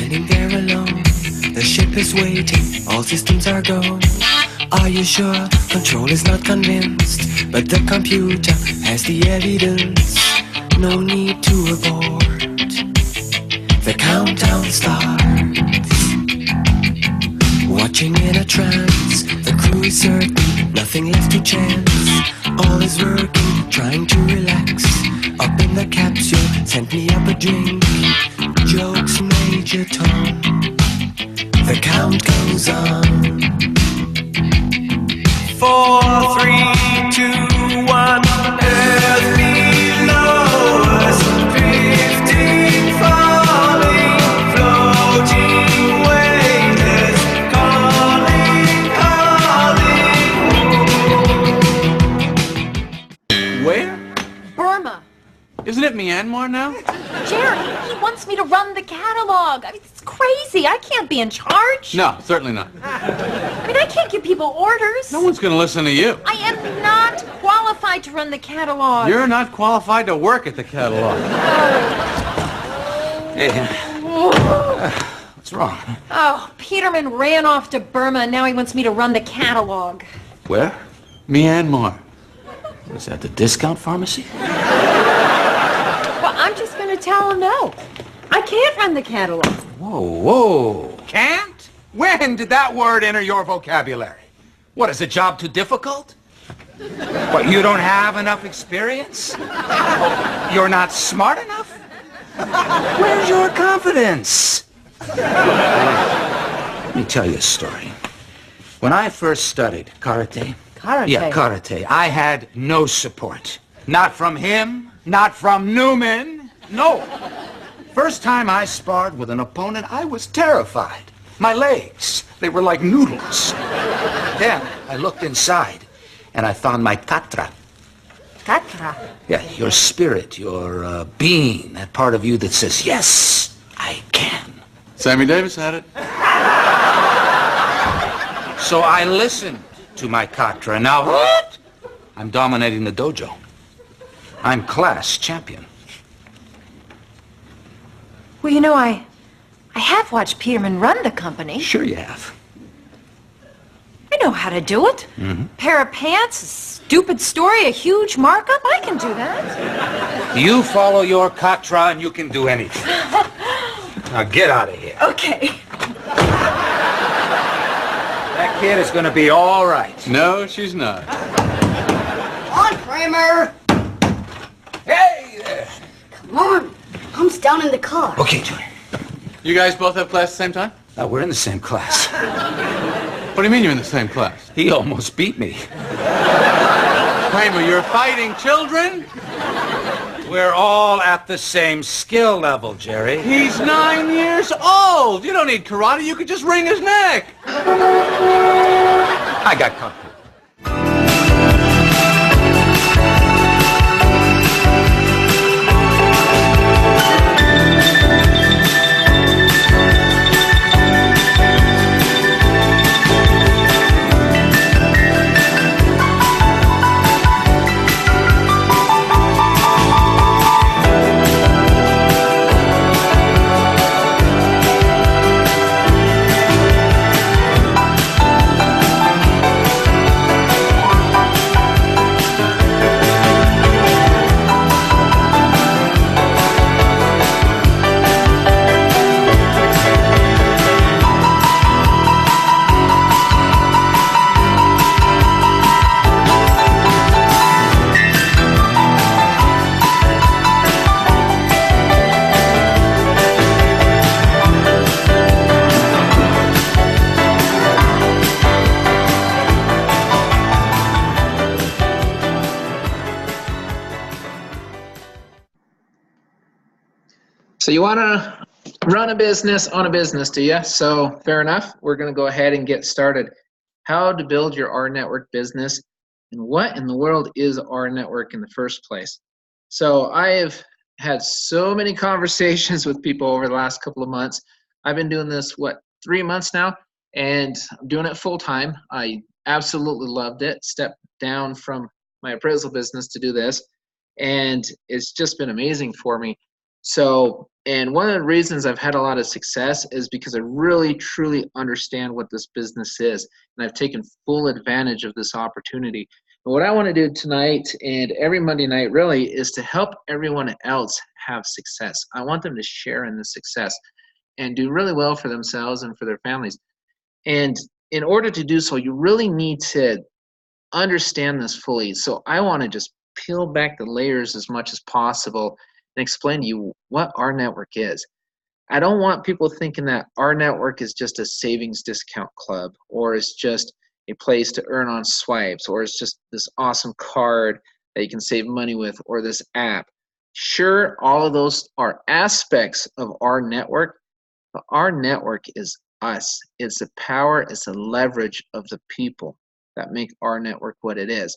standing there alone. The ship is waiting, all systems are go. Are you sure? Control is not convinced, but the computer has the evidence. No need to abort. The countdown starts. Watching in a trance, the crew is certain, nothing left to chance. All is working, trying to relax. Up in the capsule, sent me up a drink. Jokes, Major Tom. The count goes on. 4, 3, 2, 1. Earth below us, drifting, falling, floating, weightless, calling, calling. Where? Burma. Isn't it Myanmar now? Jerry, he wants me to run the catalog. I mean, it's crazy. I can't be in charge. No, certainly not. I mean, I can't give people orders. No one's going to listen to you. I am not qualified to run the catalog. You're not qualified to work at the catalog. Hey, what's wrong? Oh, Peterman ran off to Burma, and now he wants me to run the catalog. Where? Myanmar. Was that the discount pharmacy? Well, I'm just going to tell him no. I can't run the catalog. Whoa, whoa. Can't? When did that word enter your vocabulary? What, is the job too difficult? What, you don't have enough experience? You're not smart enough? Where's your confidence? Let me tell you a story. When I first studied karate... Karate? Yeah, karate. I had no support. Not from him, not from Newman. No. First time I sparred with an opponent, I was terrified. My legs, they were like noodles. Then I looked inside, and I found my katra. Katra? Yeah, your spirit, your being, that part of you that says, yes, I can. Sammy Davis had it. So I listened to my katra, and now what? I'm dominating the dojo. I'm class champion. Well, you know, I have watched Peterman run the company. Sure you have. I know how to do it. Pair of pants, a stupid story, a huge markup. I can do that. You follow your katra and you can do anything. Now get out of here. Okay. That kid is going to be all right. No, she's not. On, Kramer! Hey there. Come on. Pump's down in the car. Okay, Junior. You guys both have class at the same time? Now we're in the same class. What do you mean you're in the same class? He almost beat me. Kramer, you're fighting children? We're all at the same skill level, Jerry. He's 9 years old. You don't need karate. You could just wring his neck. I got kung fu. So you want to run a business on a business, do you? So fair enough. We're going to go ahead and get started. How to build your rNetwork business, and what in the world is rNetwork in the first place? So I have had so many conversations with people over the last couple of months. I've been doing this, 3 months now, and I'm doing it full time. I absolutely loved it. Stepped down from my appraisal business to do this, and it's just been amazing for me. So, and one of the reasons I've had a lot of success is because I really, truly understand what this business is. And I've taken full advantage of this opportunity. And what I want to do tonight and every Monday night really is to help everyone else have success. I want them to share in the success and do really well for themselves and for their families. And in order to do so, you really need to understand this fully. So I want to just peel back the layers as much as possible and explain to you what rNetwork is. I don't want people thinking that rNetwork is just a savings discount club, or it's just a place to earn on swipes, or it's just this awesome card that you can save money with, or this app. Sure, all of those are aspects of rNetwork, but rNetwork is us. It's the power, it's the leverage of the people that make rNetwork what it is.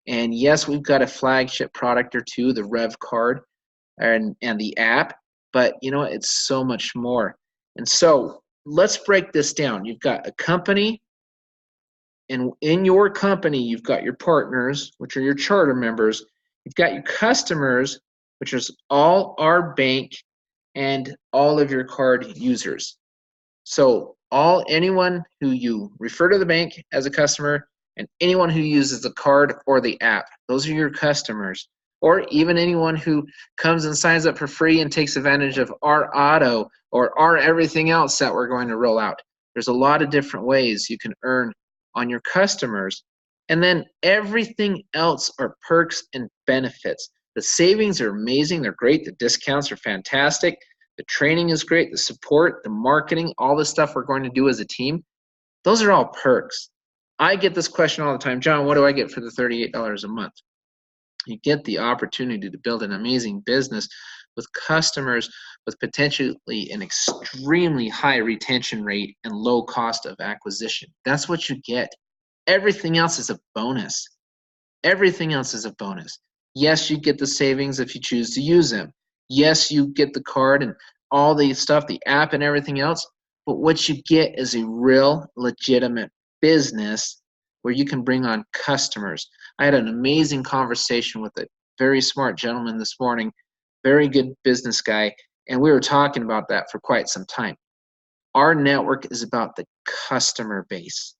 And yes, we've got a flagship product or two, the revvcard and the app, but you know, it's so much more. And so let's break this down. You've got a company, and in your company, you've got your partners, which are your charter members. You've got your customers, which is all rbank and all of your card users. So anyone who you refer to the bank as a customer, and anyone who uses the card or the app, those are your customers. Or even anyone who comes and signs up for free and takes advantage of our auto or our everything else that we're going to roll out. There's a lot of different ways you can earn on your customers. And then everything else are perks and benefits. The savings are amazing, they're great, the discounts are fantastic, the training is great, the support, the marketing, all the stuff we're going to do as a team, those are all perks. I get this question all the time, John, what do I get for the $38 a month? You get the opportunity to build an amazing business with customers with potentially an extremely high retention rate and low cost of acquisition. That's what you get. Everything else is a bonus. Everything else is a bonus. Yes, you get the savings if you choose to use them. Yes, you get the card and all the stuff, the app and everything else, but what you get is a real legitimate business where you can bring on customers. I had an amazing conversation with a very smart gentleman this morning, very good business guy, and we were talking about that for quite some time. rNetwork is about the customer base.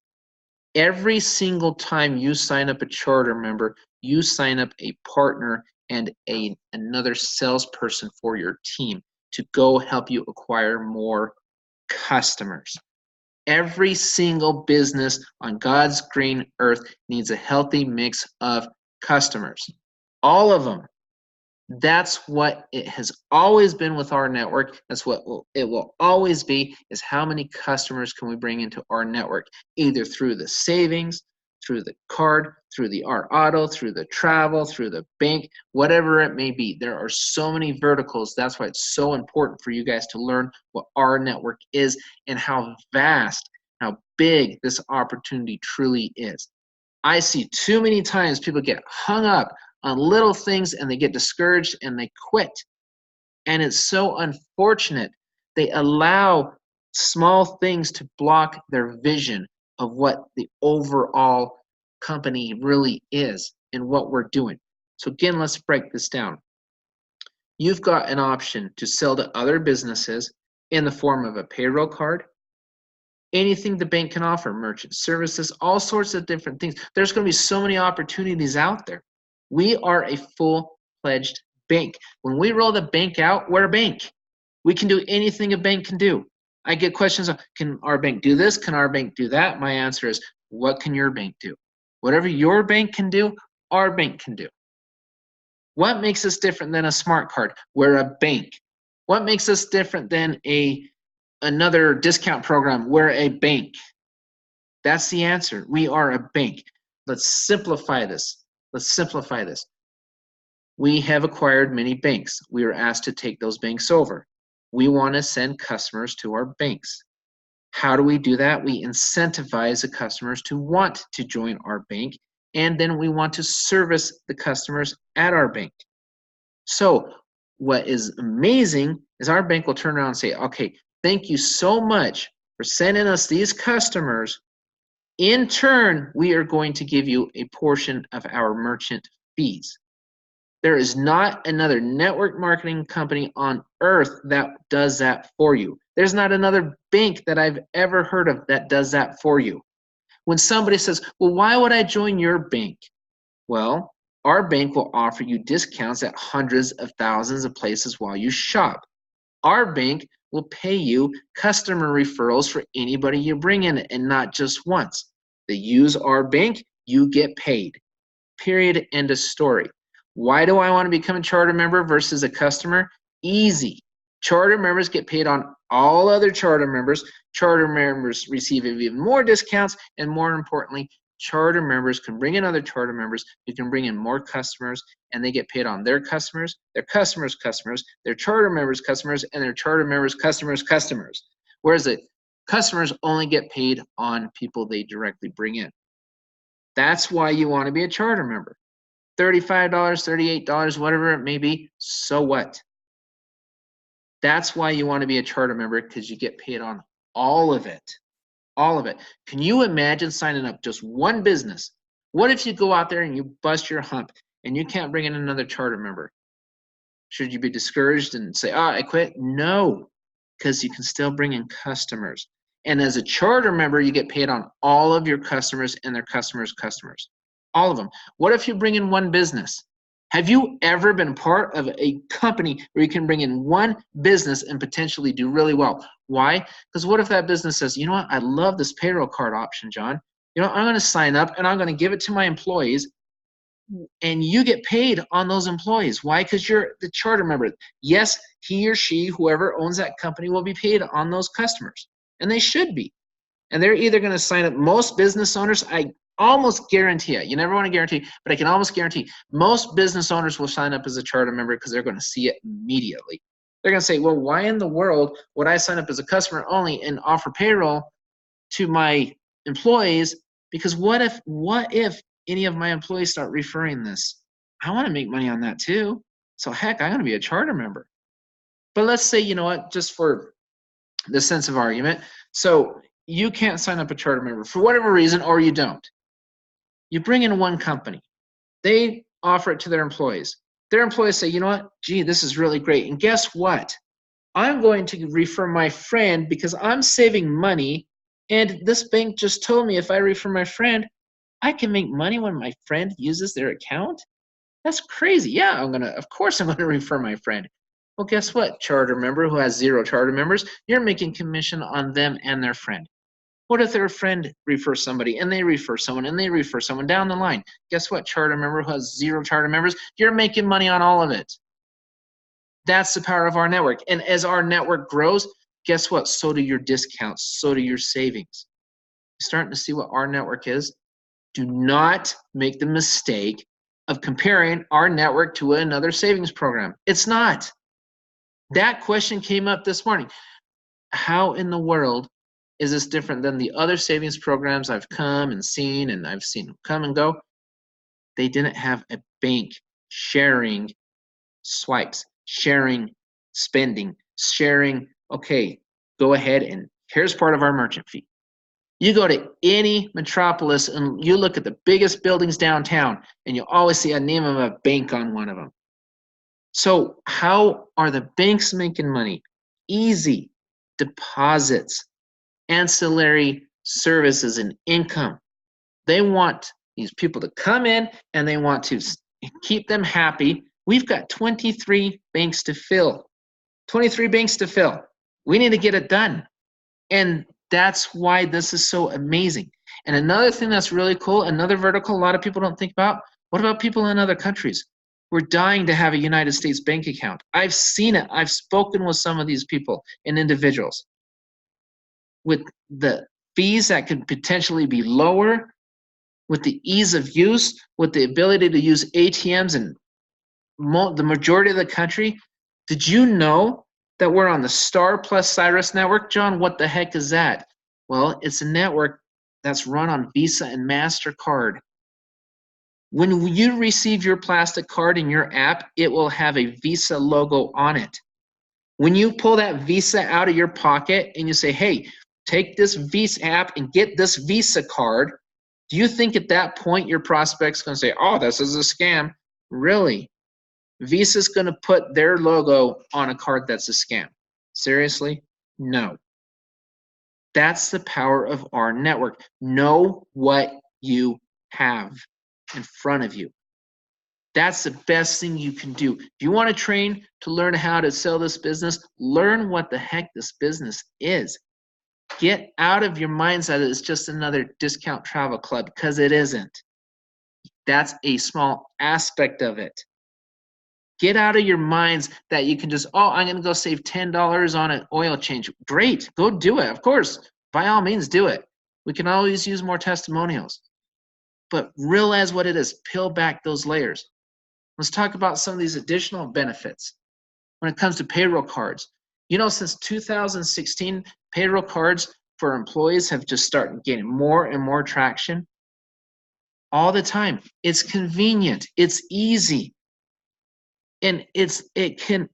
Every single time you sign up a charter member, you sign up a partner and another salesperson for your team to go help you acquire more customers. Every single business on God's green earth needs a healthy mix of customers. All of them. That's what it has always been with rNetwork. That's what it will always be, is how many customers can we bring into rNetwork, either through the savings, through the card, through the auto, through the travel, through the bank, whatever it may be. There are so many verticals. That's why it's so important for you guys to learn what rNetwork is and how vast, how big this opportunity truly is. I see too many times people get hung up on little things and they get discouraged and they quit. And it's so unfortunate. They allow small things to block their vision of what the overall company really is and what we're doing. So again, let's break this down. You've got an option to sell to other businesses in the form of a payroll card, anything the bank can offer, merchant services, all sorts of different things. There's going to be so many opportunities out there. We are a full-fledged bank. When we roll the bank out, we're a bank. We can do anything a bank can do. I get questions of, can our bank do this? Can our bank do that? My answer is, what can your bank do? Whatever your bank can do, our bank can do. What makes us different than a smart card? We're a bank. What makes us different than another discount program? We're a bank. That's the answer. We are a bank. Let's simplify this. Let's simplify this. We have acquired many banks. We are asked to take those banks over. We want to send customers to our banks. How do we do that? We incentivize the customers to want to join our bank, and then we want to service the customers at our bank. So what is amazing is our bank will turn around and say, okay, thank you so much for sending us these customers. In turn, we are going to give you a portion of our merchant fees. There is not another network marketing company on earth that does that for you. There's not another bank that I've ever heard of that does that for you. When somebody says, well, why would I join your bank? Well, our bank will offer you discounts at hundreds of thousands of places while you shop. Our bank will pay you customer referrals for anybody you bring in, and not just once. They use our bank, you get paid. Period. End of story. Why do I want to become a charter member versus a customer? Easy. Charter members get paid on all other charter members. Charter members receive even more discounts, and more importantly, charter members can bring in other charter members who can bring in more customers, and they get paid on their customers, their customers' customers, their charter members' customers, and their charter members' customers' customers. Whereas the customers only get paid on people they directly bring in. That's why you want to be a charter member. $35, $38, whatever it may be, so what? That's why you want to be a charter member, because you get paid on all of it. All of it. Can you imagine signing up just one business? What if you go out there and you bust your hump and you can't bring in another charter member? Should you be discouraged and say, oh, I quit? No, because you can still bring in customers. And as a charter member, you get paid on all of your customers and their customers' customers. All of them. What if you bring in one business? Have you ever been part of a company where you can bring in one business and potentially do really well? Why? Because what if that business says, you know what, I love this payroll card option, John. You know, I'm going to sign up and I'm going to give it to my employees, and you get paid on those employees. Why? Because you're the charter member. Yes, he or she, whoever owns that company, will be paid on those customers, and they should be. And they're either going to sign up. Most business owners, I almost guarantee it. You never want to guarantee, but I can almost guarantee most business owners will sign up as a charter member because they're going to see it immediately. They're going to say, well, why in the world would I sign up as a customer only and offer payroll to my employees? Because what if any of my employees start referring this? I want to make money on that too. So heck, I'm going to be a charter member. But let's say, you know what, just for the sense of argument, so you can't sign up a charter member for whatever reason, or you don't. You bring in one company. They offer it to their employees. Their employees say, you know what, gee, this is really great. And guess what? I'm going to refer my friend because I'm saving money. And this bank just told me if I refer my friend, I can make money when my friend uses their account. That's crazy. Yeah, of course I'm going to refer my friend. Well, guess what, charter member who has 0 charter members, you're making commission on them and their friend. What if their friend refers somebody and they refer someone and they refer someone down the line? Guess what, charter member who has 0 charter members, you're making money on all of it. That's the power of our network. And as our network grows, guess what? So do your discounts, so do your savings. You're starting to see what our network is? Do not make the mistake of comparing our network to another savings program. It's not. That question came up this morning. How in the world is this different than the other savings programs I've come and seen, and I've seen come and go? They didn't have a bank sharing swipes, sharing spending, sharing, okay, go ahead and here's part of our merchant fee. You go to any metropolis and you look at the biggest buildings downtown and you always see a name of a bank on one of them. So how are the banks making money? Easy. Deposits, ancillary services, and income. They want these people to come in and they want to keep them happy. We've got 23 banks to fill. 23 banks to fill. We need to get it done. And that's why this is so amazing. And another thing that's really cool, another vertical a lot of people don't think about, what about people in other countries? We're dying to have a United States bank account. I've seen it. I've spoken with some of these people and individuals. With the fees that could potentially be lower, with the ease of use, with the ability to use ATMs in the majority of the country. Did you know that we're on the Star Plus Cyrus network? John, what the heck is that? Well, it's a network that's run on Visa and MasterCard. When you receive your plastic card in your app, it will have a Visa logo on it. When you pull that Visa out of your pocket and you say, hey, take this Visa app and get this Visa card, do you think at that point your prospect's going to say, oh, this is a scam? Really? Visa's going to put their logo on a card that's a scam. Seriously? No. That's the power of our network. Know what you have in front of you. That's the best thing you can do. If you want to train to learn how to sell this business, learn what the heck this business is. Get out of your mindset that it's just another discount travel club, because it isn't. That's a small aspect of it. Get out of your minds that you can just, oh, I'm going to go save $10 on an oil change. Great, go do it. Of course, by all means, do it. We can always use more testimonials. But realize what it is. Peel back those layers. Let's talk about some of these additional benefits when it comes to payroll cards. You know, since 2016, payroll cards for employees have just started getting more and more traction all the time. It's convenient. It's easy. And it can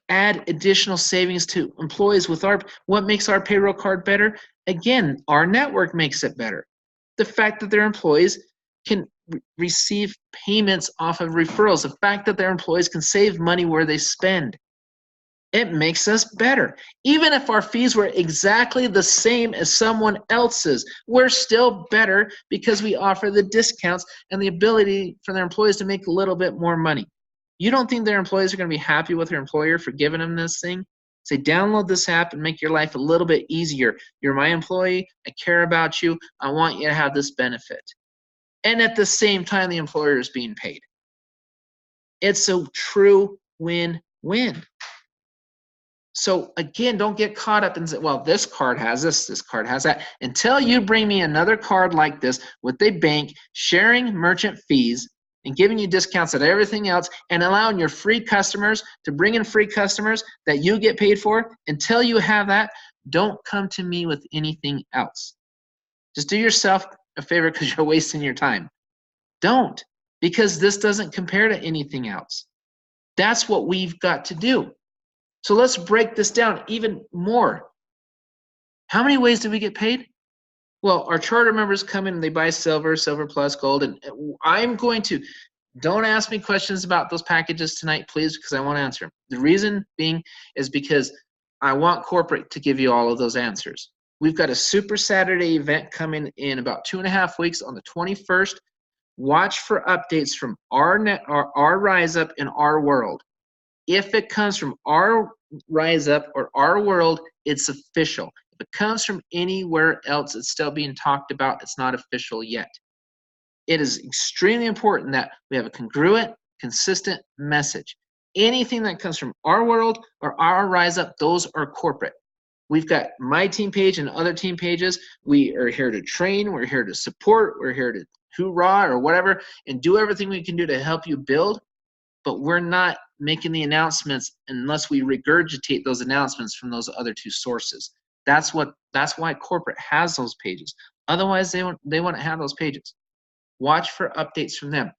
add additional savings to employees with what makes our payroll card better? Again, our network makes it better. The fact that their employees can receive payments off of referrals, the fact that their employees can save money where they spend, it makes us better. Even if our fees were exactly the same as someone else's, we're still better because we offer the discounts and the ability for their employees to make a little bit more money. You don't think their employees are going to be happy with their employer for giving them this thing? Say, download this app and make your life a little bit easier. You're my employee. I care about you. I want you to have this benefit. And at the same time, the employer is being paid. It's a true win-win. So again, don't get caught up and say, well, this card has this card has that. Until you bring me another card like this with a bank, sharing merchant fees, and giving you discounts at everything else, and allowing your free customers to bring in free customers that you get paid for, until you have that, don't come to me with anything else. Just do yourself a favor, because you're wasting your time. Don't, because this doesn't compare to anything else. That's what we've got to do. So let's break this down even more. How many ways do we get paid? Well, our charter members come in and they buy silver, silver plus gold, and I'm going to, don't ask me questions about those packages tonight, please, because I want to answer them. The reason being is because I want corporate to give you all of those answers. We've got a Super Saturday event coming in about 2.5 weeks on the 21st. Watch for updates from our Rise Up and our World. If it comes from our Rise Up or our World, it's official. If it comes from anywhere else, it's still being talked about. It's not official yet. It is extremely important that we have a congruent, consistent message. Anything that comes from our World or our Rise Up, those are corporate. We've got my team page and other team pages. We are here to train. We're here to support. We're here to hoorah or whatever and do everything we can do to help you build. But we're not making the announcements unless we regurgitate those announcements from those other two sources. That's why corporate has those pages. Otherwise, they wouldn't have those pages. Watch for updates from them.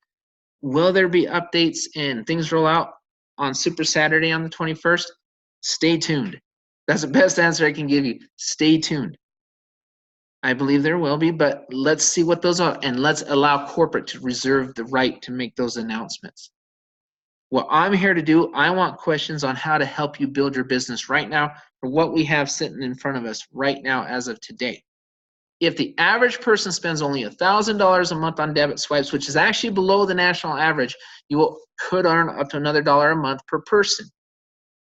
Will there be updates and things roll out on Super Saturday on the 21st? Stay tuned. That's the best answer I can give you. Stay tuned. I believe there will be, but let's see what those are, and let's allow corporate to reserve the right to make those announcements. What I'm here to do, I want questions on how to help you build your business right now for what we have sitting in front of us right now as of today. If the average person spends only $1,000 a month on debit swipes, which is actually below the national average, you could earn up to another $1 a month per person.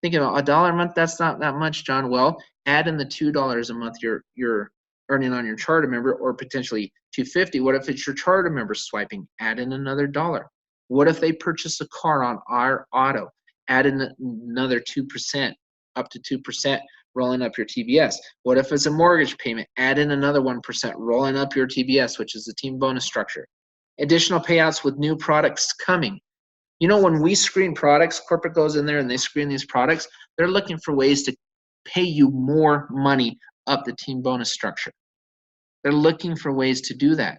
Think about $1 a month, that's not that much, John. Well, add in the $2 a month you're earning on your charter member, or potentially $2.50. What if it's your charter member swiping? Add in another $1. What if they purchase a car on our auto? Add in another 2%, up to 2%, rolling up your TBS. What if it's a mortgage payment? Add in another 1%, rolling up your TBS, which is the team bonus structure. Additional payouts with new products coming. You know, when we screen products, corporate goes in there and they screen these products, they're looking for ways to pay you more money up the team bonus structure. They're looking for ways to do that.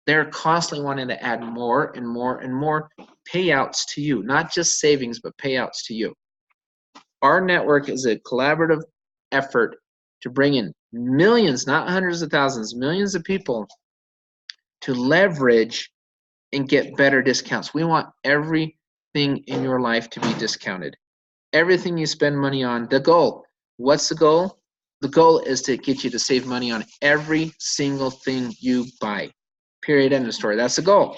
They're constantly wanting to add more and more and more payouts to you, not just savings, but payouts to you. Our network is a collaborative effort to bring in millions, not hundreds of thousands, millions of people to leverage and get better discounts. We want every in your life to be discounted. Everything you spend money on, the goal. What's the goal? The goal is to get you to save money on every single thing you buy. Period, end of story. That's the goal.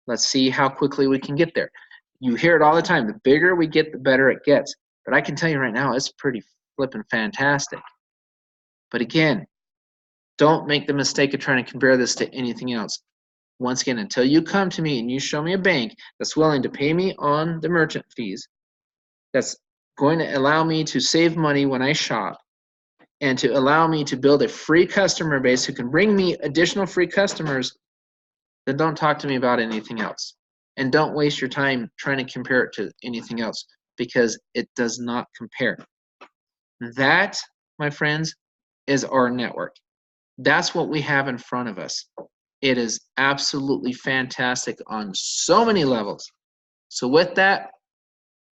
Let's see how quickly we can get there. You hear it all the time. The bigger we get, the better it gets. But I can tell you right now, it's pretty flippin' fantastic. But again, don't make the mistake of trying to compare this to anything else. Once again, until you come to me and you show me a bank that's willing to pay me on the merchant fees, that's going to allow me to save money when I shop, and to allow me to build a free customer base who can bring me additional free customers, then don't talk to me about anything else. And don't waste your time trying to compare it to anything else, because it does not compare. That, my friends, is our network. That's what we have in front of us. It is absolutely fantastic on so many levels. So with that,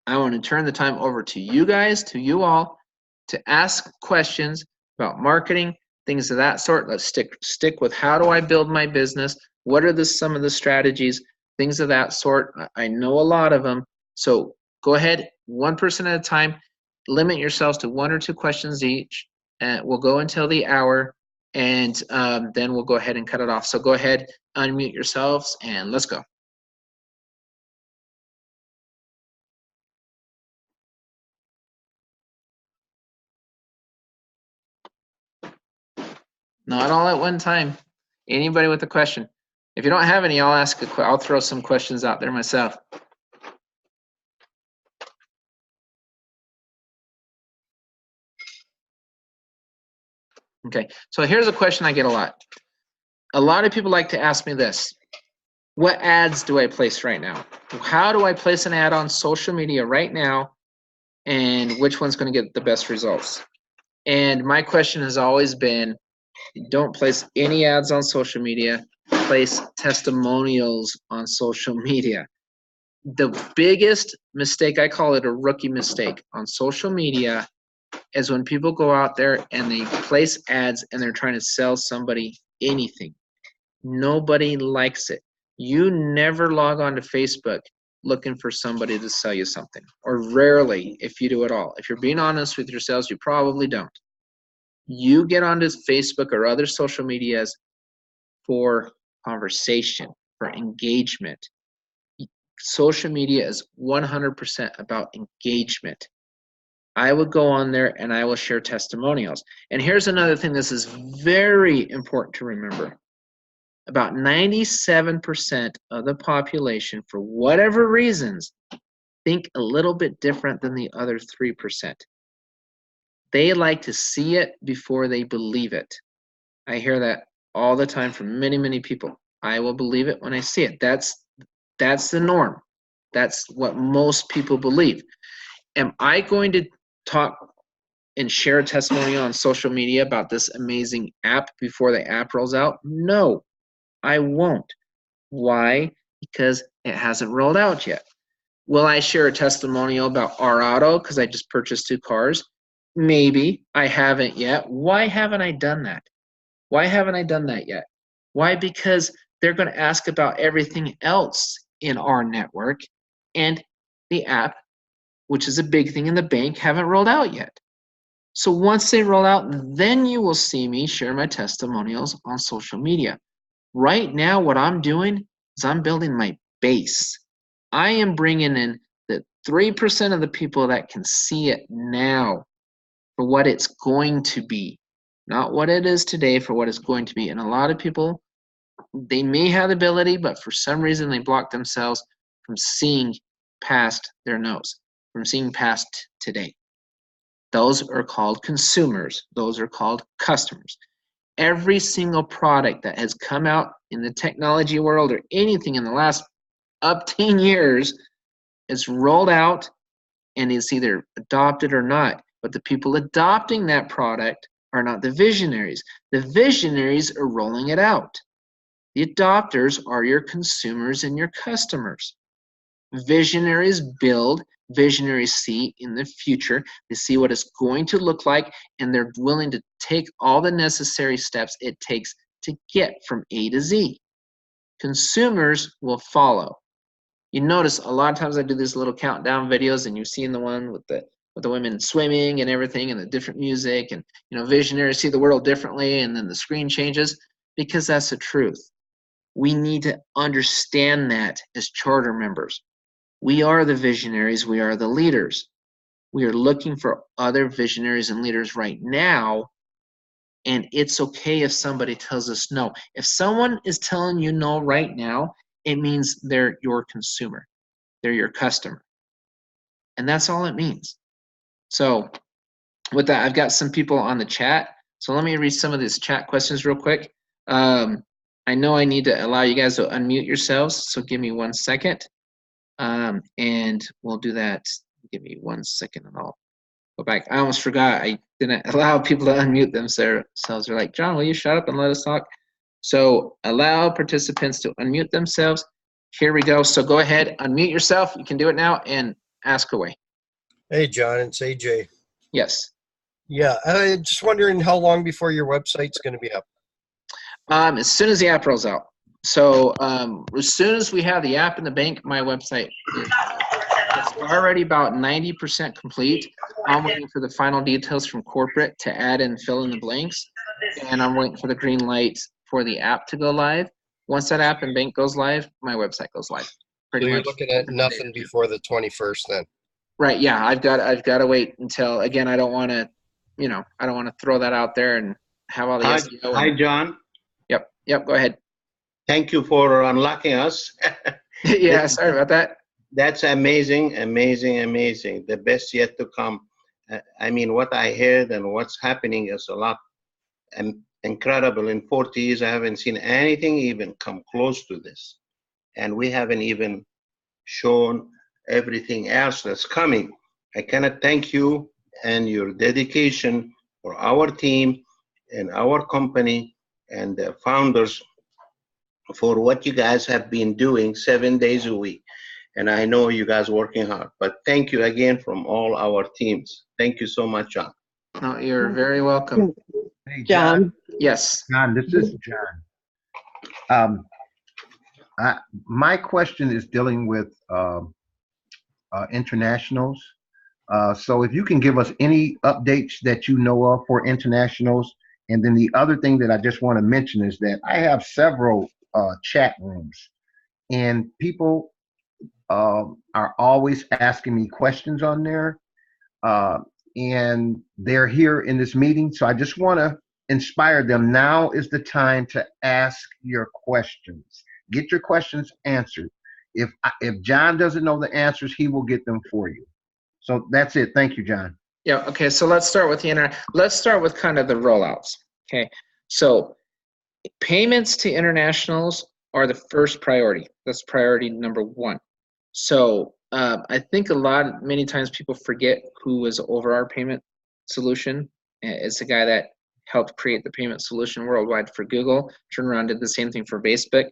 I want to turn the time over to you guys, to you all, to ask questions about marketing, things of that sort. Let's stick with how do I build my business? What are some of the strategies? Things of that sort. I know a lot of them. So go ahead, one person at a time. Limit yourselves to 1 or 2 questions each. And we'll go until the hour, and then we'll go ahead and cut it off. So go ahead, unmute yourselves, and let's go. Not all at one time. Anybody with a question? If you don't have any, I'll throw some questions out there myself. Okay, so here's a question I get a lot. A lot of people like to ask me this: what ads do I place right now? How do I place an ad on social media right now, and which one's going to get the best results? And my question has always been, don't place any ads on social media, place testimonials on social media. The biggest mistake, I call it a rookie mistake on social media, is when people go out there and they place ads and they're trying to sell somebody anything. Nobody likes it. You never log on to Facebook looking for somebody to sell you something, or rarely, if you do at all. If you're being honest with yourselves, you probably don't. You get onto Facebook or other social medias for conversation, for engagement. Social media is 100% about engagement. I would go on there and I will share testimonials. And here's another thing, this is very important to remember. About 97% of the population, for whatever reasons, think a little bit different than the other 3%. They like to see it before they believe it. I hear that all the time from many, many people. I will believe it when I see it. That's the norm. That's what most people believe. Am I going to talk and share a testimonial on social media about this amazing app before the app rolls out? No, I won't. Why? Because it hasn't rolled out yet. Will I share a testimonial about our auto because I just purchased 2 cars? Maybe. I haven't yet. Why haven't I done that? Why haven't I done that yet? Why? Because they're going to ask about everything else in our network, and the app, which is a big thing in the bank, haven't rolled out yet. So once they roll out, then you will see me share my testimonials on social media. Right now, what I'm doing is I'm building my base. I am bringing in the 3% of the people that can see it now for what it's going to be, not what it is today, for what it's going to be. And a lot of people, they may have the ability, but for some reason they block themselves from seeing past their nose, from seeing past today. Those are called consumers. Those are called customers. Every single product that has come out in the technology world or anything in the last up 10 years is rolled out and is either adopted or not. But the people adopting that product are not the visionaries. The visionaries are rolling it out. The adopters are your consumers and your customers. Visionaries build, visionaries see in the future. They see what it's going to look like, and they're willing to take all the necessary steps it takes to get from A to Z. Consumers will follow. You notice a lot of times I do these little countdown videos, and you've seen the one with the women swimming and everything, and the different music, and visionaries see the world differently, and then the screen changes, because that's the truth. We need to understand that as charter members. We are the visionaries, we are the leaders. We are looking for other visionaries and leaders right now, and it's okay if somebody tells us no. If someone is telling you no right now, it means they're your consumer. They're your customer. And that's all it means. So with that, I've got some people on the chat. So let me read some of these chat questions real quick. I know I need to allow you guys to unmute yourselves, so give me 1 second. And we'll do that. Give me 1 second and I'll go back. I almost forgot. I didn't allow people to unmute themselves. They're like, John, will you shut up and let us talk? So allow participants to unmute themselves. Here we go. So go ahead, unmute yourself. You can do it now and ask away. Hey, John, it's AJ. Yes. Yeah, I'm just wondering how long before your website's going to be up? As soon as the app rolls out. So as soon as we have the app in the bank, my website is it's already about 90% complete. I'm waiting for the final details from corporate to add and fill in the blanks. And I'm waiting for the green light for the app to go live. Once that app and bank goes live, my website goes live. So you're looking at nothing before the 21st then? Right, yeah. I've got to wait until, again, I don't want to, I don't want to throw that out there and have all the SEO. Hi, John. Yep, go ahead. Thank you for unlocking us. Yeah, sorry about that. That's amazing, amazing, amazing. The best yet to come. I mean, what I heard and what's happening is a lot incredible. In 40 years, I haven't seen anything even come close to this. And we haven't even shown everything else that's coming. I cannot thank you and your dedication for our team and our company and the founders for what you guys have been doing 7 days a week. And I know you guys are working hard, but thank you again from all our teams. Thank you so much, John. No, you're very welcome. Hey, John. Yes. John, this is John. My question is dealing with internationals. So if you can give us any updates that you know of for internationals. And then the other thing that I just want to mention is that I have several chat rooms, and people are always asking me questions on there, and they're here in this meeting. So I just want to inspire them. Now is the time to ask your questions. Get your questions answered. If John doesn't know the answers, he will get them for you. So that's it. Thank you, John. Yeah, okay, so let's start with let's start with kind of the rollouts. Okay, so payments to internationals are the first priority. That's priority number one. So I think many times people forget who was over our payment solution. It's the guy that helped create the payment solution worldwide for Google, turned around, did the same thing for Facebook,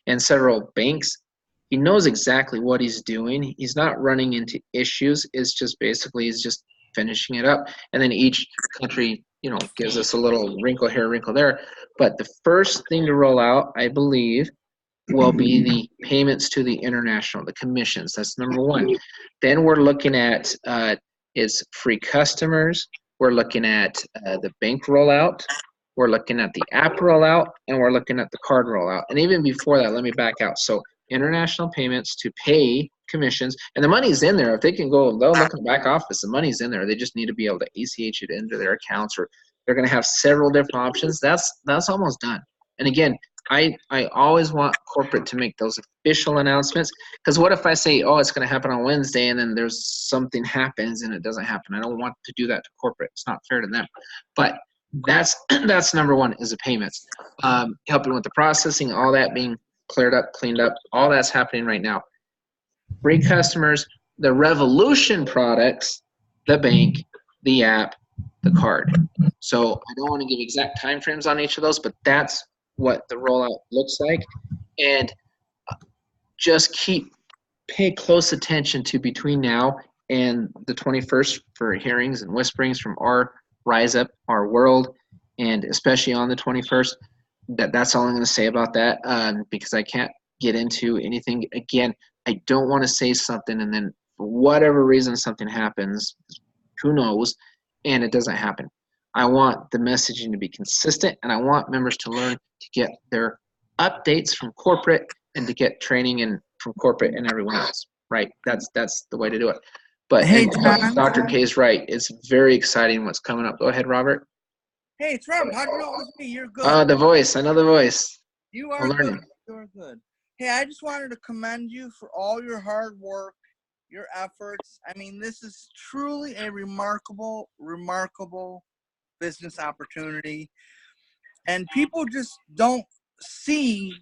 and several banks. He knows exactly what he's doing. He's not running into issues. It's just basically he's just finishing it up. And then each country, gives us a little wrinkle here, wrinkle there. But the first thing to roll out, I believe, will be the payments to the international, the commissions. That's number one. Then we're looking at is free customers. We're looking at the bank rollout. We're looking at the app rollout, and we're looking at the card rollout. And even before that, let me back out. So international payments to pay commissions, and the money's in there. If they can go, they'll look in the back office, the money's in there. They just need to be able to ACH it into their accounts, or they're going to have several different options. That's almost done. And again, I always want corporate to make those official announcements, because what if I say, oh, it's going to happen on Wednesday, and then there's something happens and it doesn't happen? I don't want to do that to corporate. It's not fair to them. But that's number one, is the payments. Helping with the processing, all that being cleared up, cleaned up, all that's happening right now. Free customers, the REVVolution products, the bank, the app, the card. So I don't want to give exact time frames on each of those, but that's what the rollout looks like. And just pay close attention to between now and the 21st for hearings and whisperings from our Rise Up, our world, and especially on the 21st. That's all I'm going to say about that, because I can't get into anything. Again, I don't want to say something and then for whatever reason something happens, who knows, and it doesn't happen. I want the messaging to be consistent, and I want members to learn to get their updates from corporate and to get training in from corporate and everyone else. Right? That's the way to do it. But Hey, and John. Dr. K is right. It's very exciting what's coming up. Go ahead, Robert. Hey, it's Robert. How do you know it was me? You're good. The voice. I know the voice. You I'm are learning. good. You are good. Hey, I just wanted to commend you for all your hard work, your efforts. I mean, this is truly a remarkable, remarkable business opportunity. And people just don't see,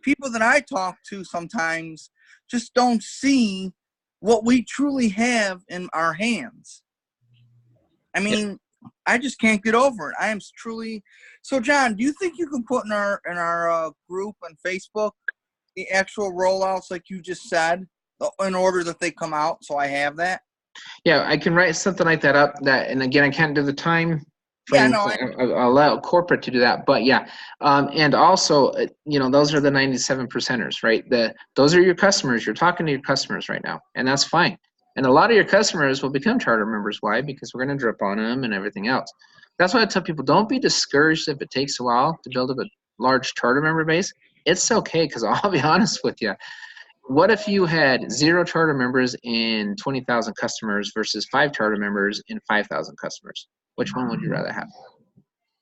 people that I talk to sometimes just don't see what we truly have in our hands. I mean, I just can't get over it. I am truly. So, John, do you think you can put in our group on Facebook the actual rollouts like you just said, in order that they come out? So I have that. Yeah, I can write something like that up. And again, I can't do the time. Yeah, no, I'll allow corporate to do that. But yeah, and also, those are the 97 percenters, right? Those are your customers. You're talking to your customers right now, and that's fine. And a lot of your customers will become charter members. Why? Because we're going to drip on them and everything else. That's why I tell people, don't be discouraged if it takes a while to build up a large charter member base. It's okay, because I'll be honest with you. What if you had 0 charter members in 20,000 customers versus 5 charter members in 5,000 customers? Which one would you rather have?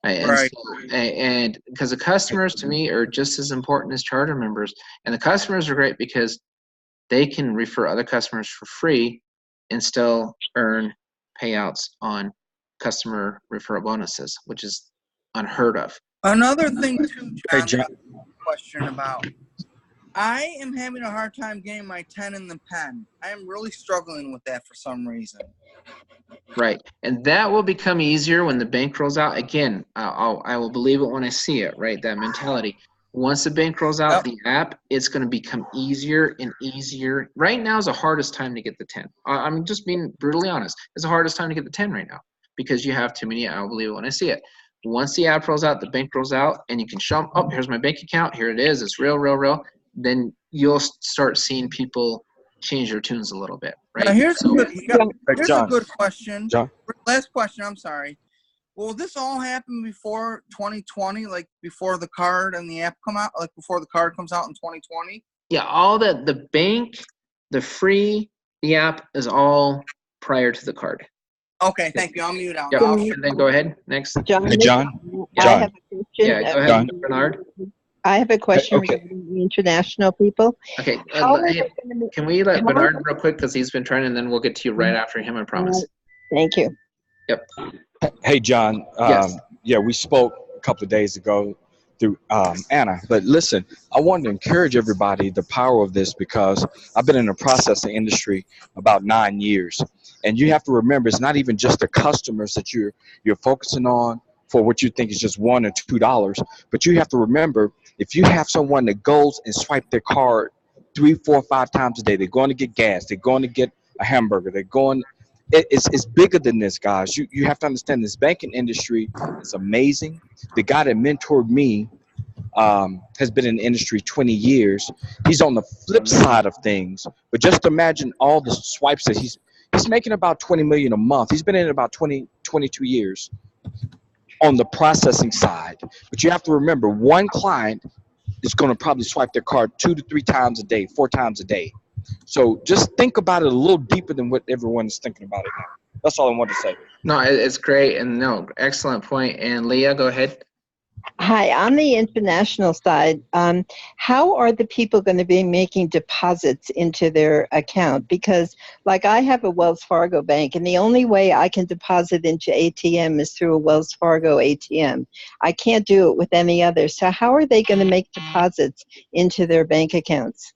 Right. And because the customers, to me, are just as important as charter members. And the customers are great because they can refer other customers for free and still earn payouts on customer referral bonuses, which is unheard of. Another thing, too, John, Hey, John. that I have a question about. I am having a hard time getting my 10 in the pen. I am really struggling with that for some reason. Right, and that will become easier when the bank rolls out. Again, I will believe it when I see it, right, that mentality. Once the bank rolls out the app, it's going to become easier and easier. Right now is the hardest time to get the 10. I'm just being brutally honest. It's the hardest time to get the 10 right now because you have too many. I'll believe it when I see it. Once the app rolls out, the bank rolls out, and you can show them, oh, here's my bank account. Here it is. It's real, real, real. Then you'll start seeing people change their tunes a little bit, right? Now, here's John. a good question. John. Last question, I'm sorry. Will this all happen before 2020, like before the card and the app come out, like before the card comes out in 2020? Yeah, all that, the bank, the free, the app is all prior to the card. Okay, thank you. I'll mute out. Yep. And then go ahead. Next. Hey, John. I have a question. Yeah, go ahead, John. Bernard. I have a question Okay. regarding the international people. Okay. How are Hey, they gonna be- can we let how- Bernard real quick because he's been trying, and then we'll get to you right after him, I promise. Thank you. Yep. Hey, John. Yes. Yeah, we spoke a couple of days ago through Anna. But listen, I wanted to encourage everybody the power of this because I've been in the processing industry about 9 years. And you have to remember, it's not even just the customers that you're focusing on for what you think is just $1 or $2. But you have to remember, if you have someone that goes and swipe their card 3, 4, 5 times a day, they're going to get gas, they're going to get a hamburger, they're going. It's bigger than this, guys. You have to understand this banking industry is amazing. The guy that mentored me has been in the industry 20 years. He's on the flip side of things. But just imagine all the swipes that he's making about $20 million a month. He's been in it about 22 years on the processing side. But you have to remember, one client is going to probably swipe their card 2 to 3 times a day, 4 times a day. So just think about it a little deeper than what everyone is thinking about it now. That's all I wanted to say. No, it's great. And no, excellent point. And Leah, go ahead. Hi, on the international side, how are the people going to be making deposits into their account? Because like I have a Wells Fargo bank, and the only way I can deposit into ATM is through a Wells Fargo ATM. I can't do it with any other. So how are they going to make deposits into their bank accounts?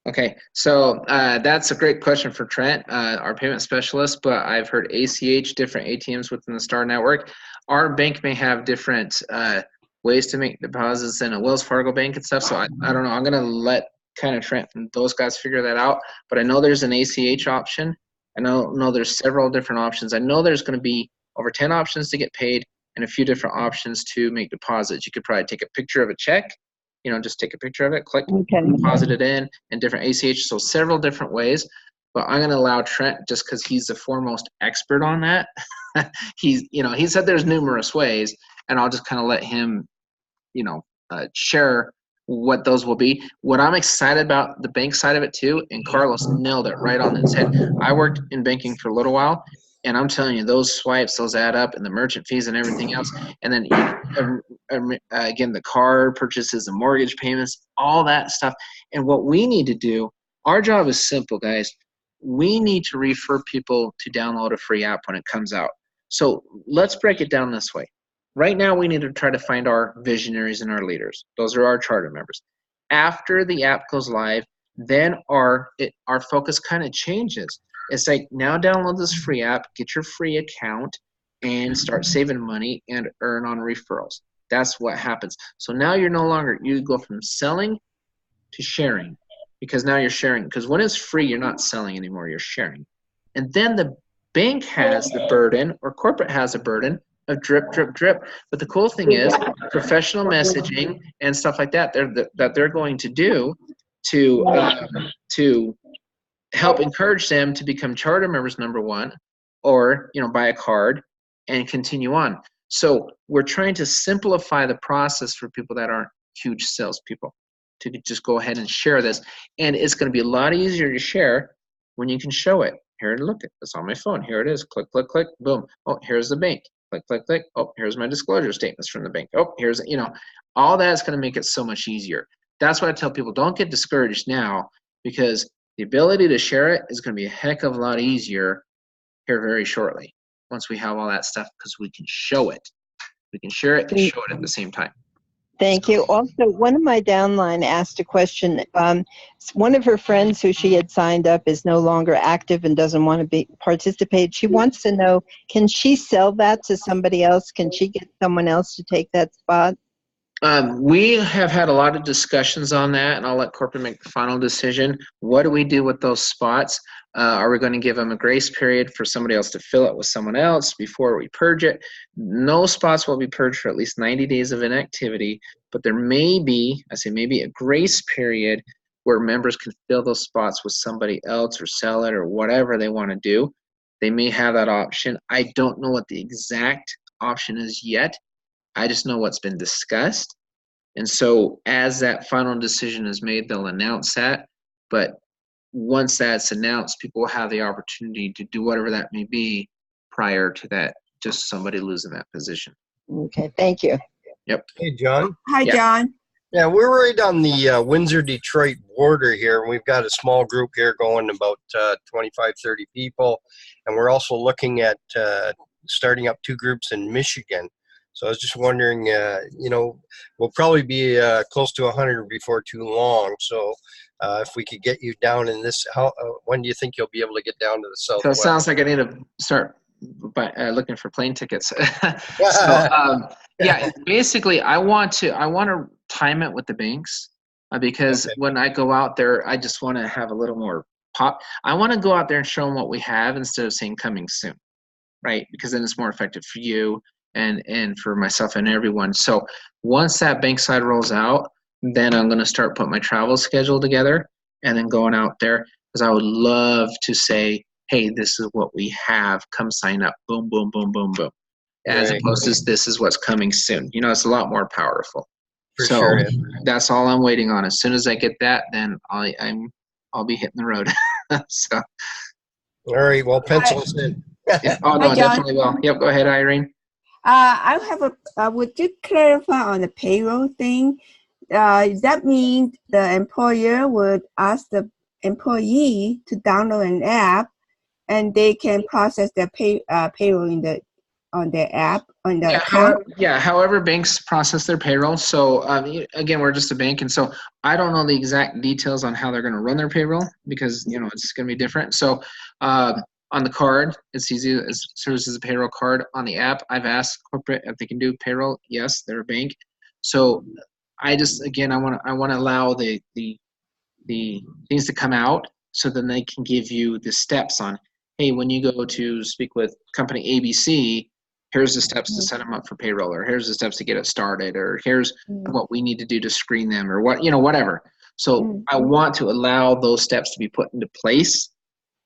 Okay, so that's a great question for Trent, our payment specialist, but I've heard ACH, different ATMs within the STAR network. Our bank may have different ways to make deposits than a Wells Fargo bank and stuff, so I don't know. I'm going to let kind of Trent and those guys figure that out, but I know there's an ACH option. I know there's several different options. I know there's going to be over 10 options to get paid and a few different options to make deposits. You could probably take a picture of a check just take a picture of it, click, Okay. deposit it in, and different ACH. So several different ways. But I'm going to allow Trent, just because he's the foremost expert on that. He said there's numerous ways, and I'll just kind of let him, share what those will be. What I'm excited about the bank side of it too, and Carlos nailed it right on its head. I worked in banking for a little while, and I'm telling you, those swipes, those add up, and the merchant fees and everything else. And then again, the car purchases, the mortgage payments, all that stuff. And what we need to do, our job is simple, guys. We need to refer people to download a free app when it comes out. So let's break it down this way. Right now, we need to try to find our visionaries and our leaders. Those are our charter members. After the app goes live, then our focus kind of changes. It's like, now download this free app, get your free account, and start saving money and earn on referrals. That's what happens. So now you go from selling to sharing, because now you're sharing. Because when it's free, you're not selling anymore, you're sharing. And then the bank has the burden, or corporate has a burden, of drip, drip, drip. But the cool thing is professional messaging and stuff like that they're going to do to help encourage them to become charter members, number one, or buy a card and continue on. So we're trying to simplify the process for people that aren't huge salespeople to just go ahead and share this. And it's going to be a lot easier to share when you can show it. Here, look, it's on my phone. Here it is. Click, click, click. Boom. Oh, here's the bank. Click, click, click. Oh, here's my disclosure statements from the bank. Oh, here's, all that's going to make it so much easier. That's why I tell people, don't get discouraged now, because the ability to share it is going to be a heck of a lot easier here very shortly once we have all that stuff, because we can show it. We can share it and show it at the same time. Thank you. Also, one of my downline asked a question. One of her friends who she had signed up is no longer active and doesn't want to participate. She wants to know, can she sell that to somebody else? Can she get someone else to take that spot? We have had a lot of discussions on that, and I'll let corporate make the final decision. What do we do with those spots? Are we going to give them a grace period for somebody else to fill it with someone else before we purge it? No spots will be purged for at least 90 days of inactivity, but there may be, maybe a grace period where members can fill those spots with somebody else or sell it or whatever they want to do. They may have that option. I don't know what the exact option is yet. I just know what's been discussed. And so as that final decision is made, they'll announce that. But once that's announced, people will have the opportunity to do whatever that may be prior to that, just somebody losing that position. Okay, thank you. Yep. Hey, John. Hi, John. Yeah, we're right on the Windsor-Detroit border here, and we've got a small group here going, about 25, 30 people. And we're also looking at starting up 2 groups in Michigan. So I was just wondering, we'll probably be close to 100 before too long. So if we could get you down in this, when do you think you'll be able to get down to the southwest? So it sounds like I need to start looking for plane tickets. Yeah, basically, I want to time it with the banks because when I go out there, I just want to have a little more pop. I want to go out there and show them what we have instead of saying coming soon, right? Because then it's more effective for you and for myself and everyone. So once that bank side rolls out, then I'm going to start putting my travel schedule together and then going out there, because I would love to say, hey, this is what we have. Come sign up. Boom, boom, boom, boom, boom. As opposed to this is what's coming soon. It's a lot more powerful. For sure, yeah. That's all I'm waiting on. As soon as I get that, then I'll be hitting the road. So. All right. Well, pencil us in. Yeah. Oh no, definitely will. Yep. Go ahead, Irene. I have would you clarify on the payroll thing? Does that mean the employer would ask the employee to download an app and they can process their payroll on their app, on the account? However banks process their payroll. So again, we're just a bank, and so I don't know the exact details on how they're going to run their payroll because it's going to be different. So on the card, it's easy. It serves as a payroll card. On the app, I've asked corporate if they can do payroll. Yes, they're a bank. So I want to allow the things to come out so then they can give you the steps on, hey, when you go to speak with company ABC, here's the steps to set them up for payroll, or here's the steps to get it started, or here's what we need to do to screen them, or what, whatever. So I want to allow those steps to be put into place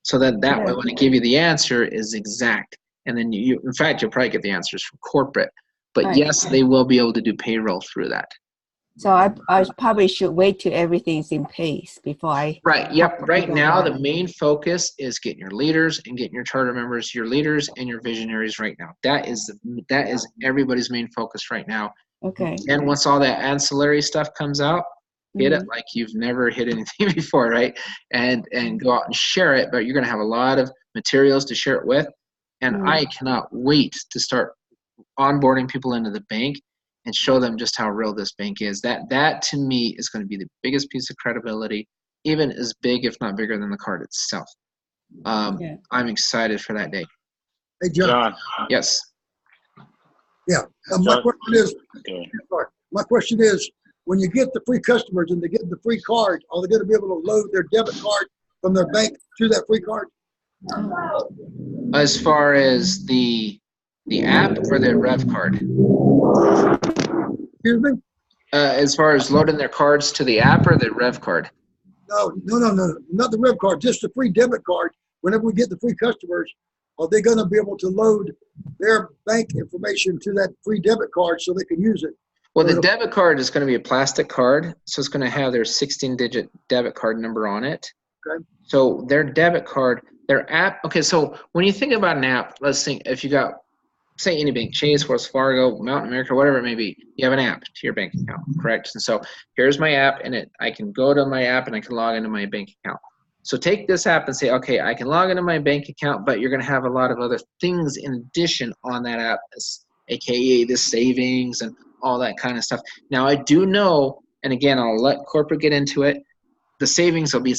so that way when I give you the answer is exact. And then in fact, you'll probably get the answers from corporate. But yes, they will be able to do payroll through that. So I probably should wait till everything's in place before I. Right. Yep. Right now, the main focus is getting your leaders and getting your charter members, your leaders and your visionaries right now. That is everybody's main focus right now. Okay. And once all that ancillary stuff comes out, hit it like you've never hit anything before, right? And go out and share it. But you're going to have a lot of materials to share it with. And I cannot wait to start onboarding people into the bank and show them just how real this bank is. That to me is going to be the biggest piece of credibility, even as big, if not bigger, than the card itself. I'm excited for that day. Hey, John. Yes. Yeah. My question is, when you get the free customers and they get the free card, are they going to be able to load their debit card from their bank to that free card? As far as the app or the Rev card? Excuse me? As far as loading their cards to the app or the Rev card? No, not the Rev card, just the free debit card. Whenever we get the free customers, are they going to be able to load their bank information to that free debit card so they can use it? Well, the debit card is going to be a plastic card, so it's going to have their 16-digit debit card number on it. Okay. So their debit card, their app. Okay, so when you think about an app, let's think if you got, say, any bank, Chase, Wells Fargo, Mountain America, whatever it may be, you have an app to your bank account, correct? And so here's my app, and I can go to my app and I can log into my bank account. So take this app and say, okay, I can log into my bank account, but you're going to have a lot of other things in addition on that app, aka the savings and all that kind of stuff. Now, I do know, and again, I'll let corporate get into it, the savings will be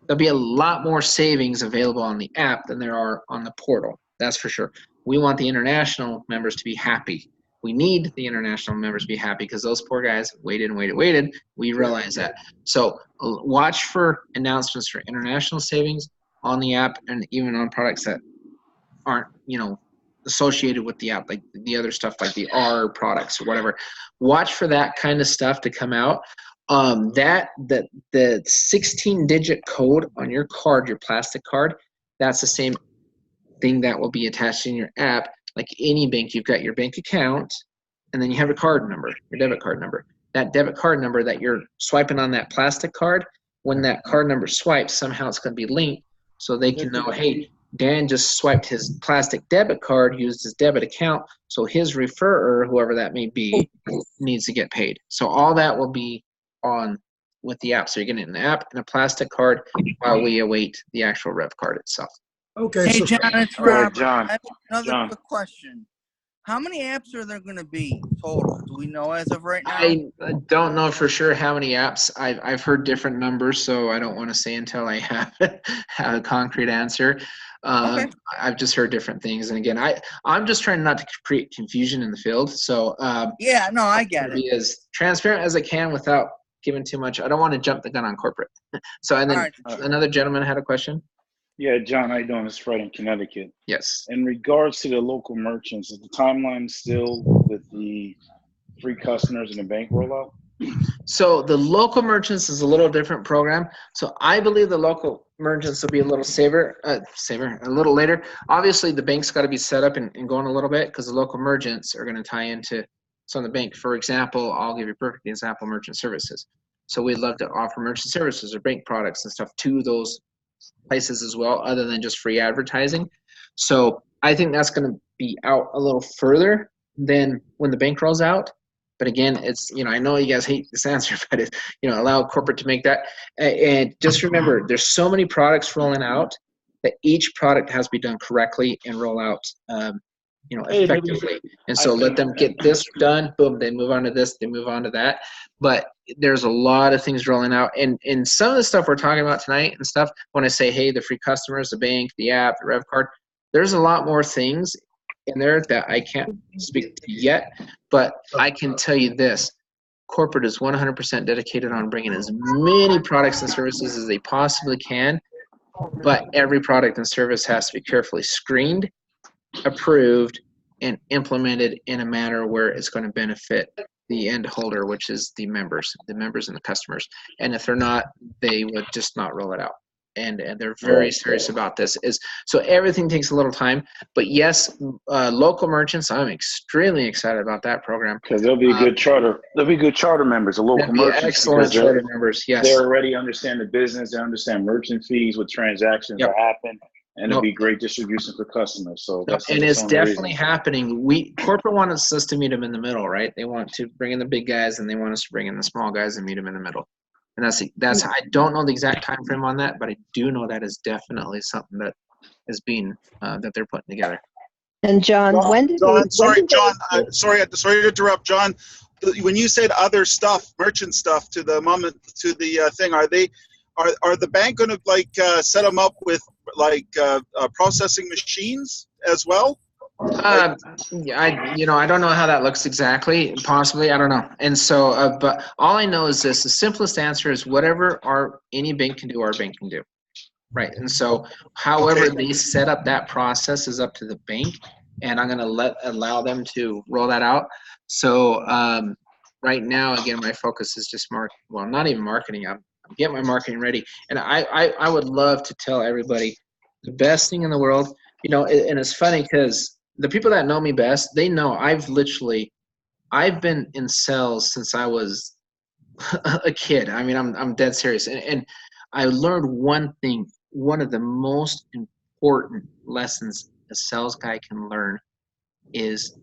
there'll be a lot more savings available on the app than there are on the portal. That's for sure. We want the international members to be happy. We need the international members to be happy because those poor guys waited. We realize that. So watch for announcements for international savings on the app and even on products that aren't, associated with the app, like the other stuff like the R products or whatever. Watch for that kind of stuff to come out. The 16-digit code on your card, your plastic card, that's the same thing that will be attached in your app. Like any bank, you've got your bank account, and then you have a card number, your debit card number. That debit card number that you're swiping on that plastic card, when that card number swipes, somehow it's going to be linked so they can know, hey, Dan just swiped his plastic debit card, used his debit account, so his referrer, whoever that may be, needs to get paid. So all that will be on with the app. So you're getting an app and a plastic card while we await the actual Rev card itself. Okay. Hey, so John, it's Robert. John. I have another quick question. How many apps are there going to be total? Do we know as of right now? I don't know for sure how many apps. I've heard different numbers, so I don't want to say until I have a concrete answer. Okay. I've just heard different things, and again, I'm just trying not to create confusion in the field. So yeah, no, I get it. Be as transparent as I can without giving too much. I don't want to jump the gun on corporate. So, and then another gentleman had a question. Yeah, John, how you doing? It's Fred in Connecticut. Yes. In regards to the local merchants, is the timeline still with the free customers and the bank rollout? So the local merchants is a little different program. So I believe the local merchants will be a little a little later. Obviously, the bank's got to be set up and going a little bit because the local merchants are going to tie into some of the bank. For example, I'll give you a perfect example, merchant services. So we'd love to offer merchant services or bank products and stuff to those places as well, other than just free advertising. So I think that's going to be out a little further than when the bank rolls out. But again, it's, I know you guys hate this answer, but it's, allow corporate to make that. And just remember, there's so many products rolling out that each product has to be done correctly and roll out, effectively. And so let them get this done, boom, they move on to this, they move on to that. But there's a lot of things rolling out. And some of the stuff we're talking about tonight and stuff, when I say, hey, the free customers, the bank, the app, the Rev card, there's a lot more things in there that I can't speak to yet, but I can tell you this. Corporate is 100% dedicated on bringing as many products and services as they possibly can, but every product and service has to be carefully screened approved, and implemented in a manner where it's going to benefit the end holder, which is the members and the customers. And if they're not, they would just not roll it out. And they're very serious about this. So everything takes a little time, but yes, local merchants, I'm extremely excited about that program because they'll be a good charter. They'll be good charter members, the local merchants. Excellent charter members. Yes, they already understand the business. They understand merchant fees, what transactions that happen, and it'll be great distribution for customers. So that's and it's definitely happening. Corporate wants us to meet them in the middle, right? They want to bring in the big guys, and they want us to bring in the small guys and meet them in the middle. And that's I don't know the exact time frame on that, but I do know that is definitely something that is being that they're putting together. And John, sorry to interrupt, John. When you said other stuff, merchant stuff, to the thing, are the bank going to set them up with processing machines as well? I don't know how that looks exactly. Possibly, I don't know. And so, but all I know is this: the simplest answer is whatever any bank can do, our bank can do, right? And so, however they set up that process is up to the bank, and I'm going to allow them to roll that out. So, right now, again, my focus is just not even marketing. I'm getting my marketing ready, and I would love to tell everybody the best thing in the world. And it's funny because the people that know me best, they know I've been in sales since I was a kid. I mean, I'm dead serious. And I learned one thing, one of the most important lessons a sales guy can learn is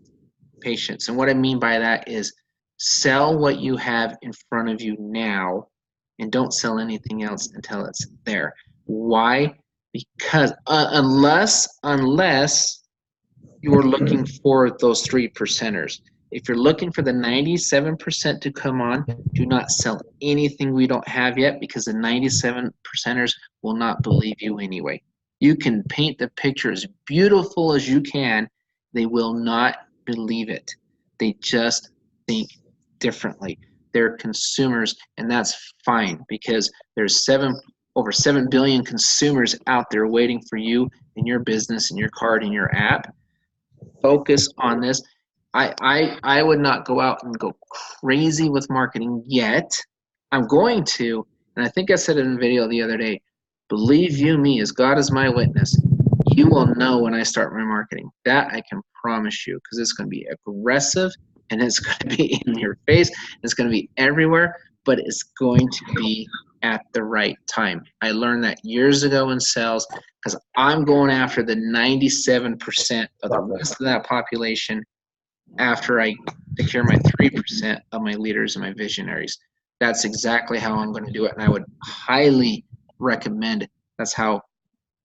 patience. And what I mean by that is sell what you have in front of you now and don't sell anything else until it's there. Why? Because unless you're looking for those 3%ers. If you're looking for the 97% to come on, do not sell anything we don't have yet, because the 97%ers will not believe you anyway. You can paint the picture as beautiful as you can. They will not believe it. They just think differently. They're consumers, and that's fine, because there's over 7 billion consumers out there waiting for you in your business, in your card, in your app. Focus on this. I would not go out and go crazy with marketing yet. I'm going to, and I think I said it in a video the other day, believe you me, as God is my witness, you will know when I start my marketing. That I can promise you, because it's going to be aggressive, and it's going to be in your face. It's going to be everywhere, but it's going to be at the right time. I learned that years ago in sales, because I'm going after the 97% of the rest of that population after I secure my 3% of my leaders and my visionaries. That's exactly how I'm going to do it, and I would highly recommend that's how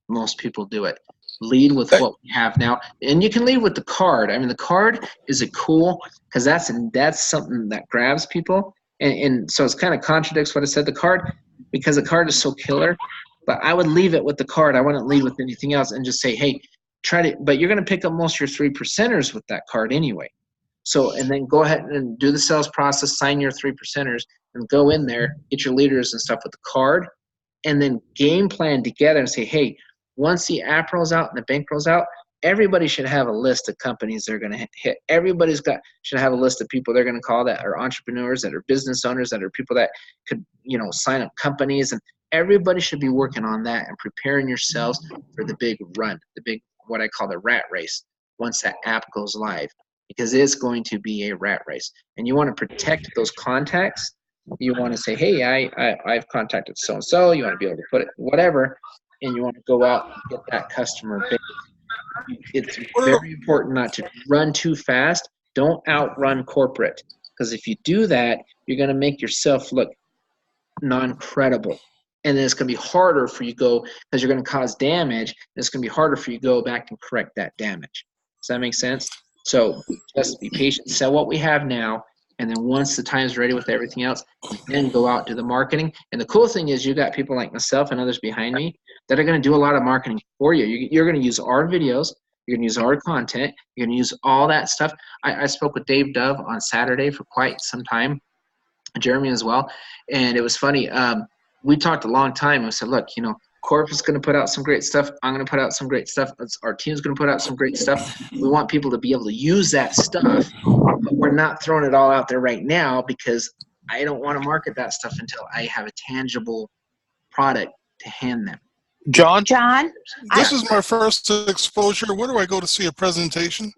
most people do it. Lead with what we have now, and you can lead with the card. I mean, the card is a cool, because that's something that grabs people, and so it's kind of contradicts what I said, the card, because the card is so killer. But I would leave it with the card. I wouldn't lead with anything else, and just say, hey, but you're going to pick up most of your 3%ers with that card anyway. So, and then go ahead and do the sales process, sign your 3%ers, and go in there, get your leaders and stuff with the card, and then game plan together and say, hey, once the app rolls out and the bank rolls out, everybody should have a list of companies they're going to hit. Everybody's should have a list of people they're going to call that are entrepreneurs, that are business owners, that are people that could, sign up companies, and everybody should be working on that and preparing yourselves for the big run, the big, what I call the rat race, once that app goes live, because it's going to be a rat race. And you want to protect those contacts. You want to say, hey, I've contacted so-and-so. You want to be able to put it, whatever, and you want to go out and get that customer base. It's very important not to run too fast. Don't outrun corporate, because if you do that, you're going to make yourself look non-credible. And then it's going to be harder for you to go, because you're going to cause damage. And it's going to be harder for you to go back and correct that damage. Does that make sense? So just be patient, sell what we have now, and then once the time's ready with everything else, then go out, do the marketing. And the cool thing is you got people like myself and others behind me that are going to do a lot of marketing for you. You're going to use our videos. You're going to use our content. You're going to use all that stuff. I spoke with Dave Dove on Saturday for quite some time, Jeremy as well, and it was funny. We talked a long time. I said, look, Corp is going to put out some great stuff. I'm going to put out some great stuff. Our team's going to put out some great stuff. We want people to be able to use that stuff, but we're not throwing it all out there right now because I don't want to market that stuff until I have a tangible product to hand them. John? This is my first exposure. Where do I go to see a presentation?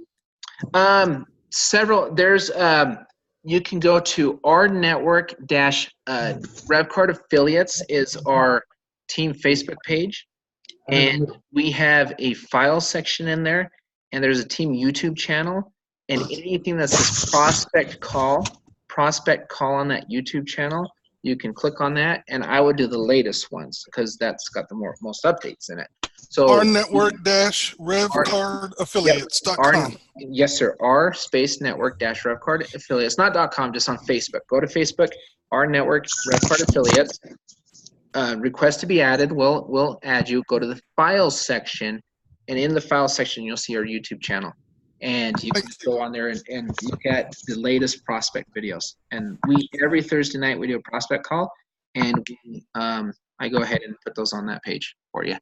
There's you can go to rNetwork revvcard affiliates is our team Facebook page, and we have a file section in there, and there's a team YouTube channel, and anything that says prospect call on that YouTube channel, you can click on that, and I would do the latest ones because that's got the most updates in it. So rNetwork-revvcardaffiliates.com. Yes, sir. r/network-revvcard affiliates, not .com, just on Facebook. Go to Facebook, rNetwork revvcard affiliates. Request to be added. We'll add you. Go to the files section, and in the files section, you'll see our YouTube channel. And you can go on there and look at the latest prospect videos. And every Thursday night we do a prospect call, and I go ahead and put those on that page for you.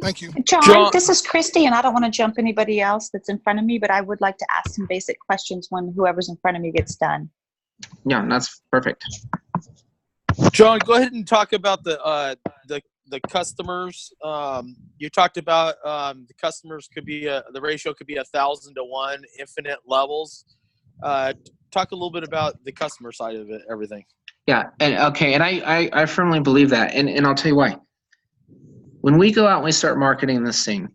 Thank you. John, this is Christy, and I don't want to jump anybody else that's in front of me, but I would like to ask some basic questions when whoever's in front of me gets done. Yeah, that's perfect. John, go ahead and talk about the customers. You talked about the customers could be the ratio could be 1,000 to 1, infinite levels. Talk a little bit about the customer side of it, everything. Yeah, and I firmly believe that, and I'll tell you why. When we go out and we start marketing this thing,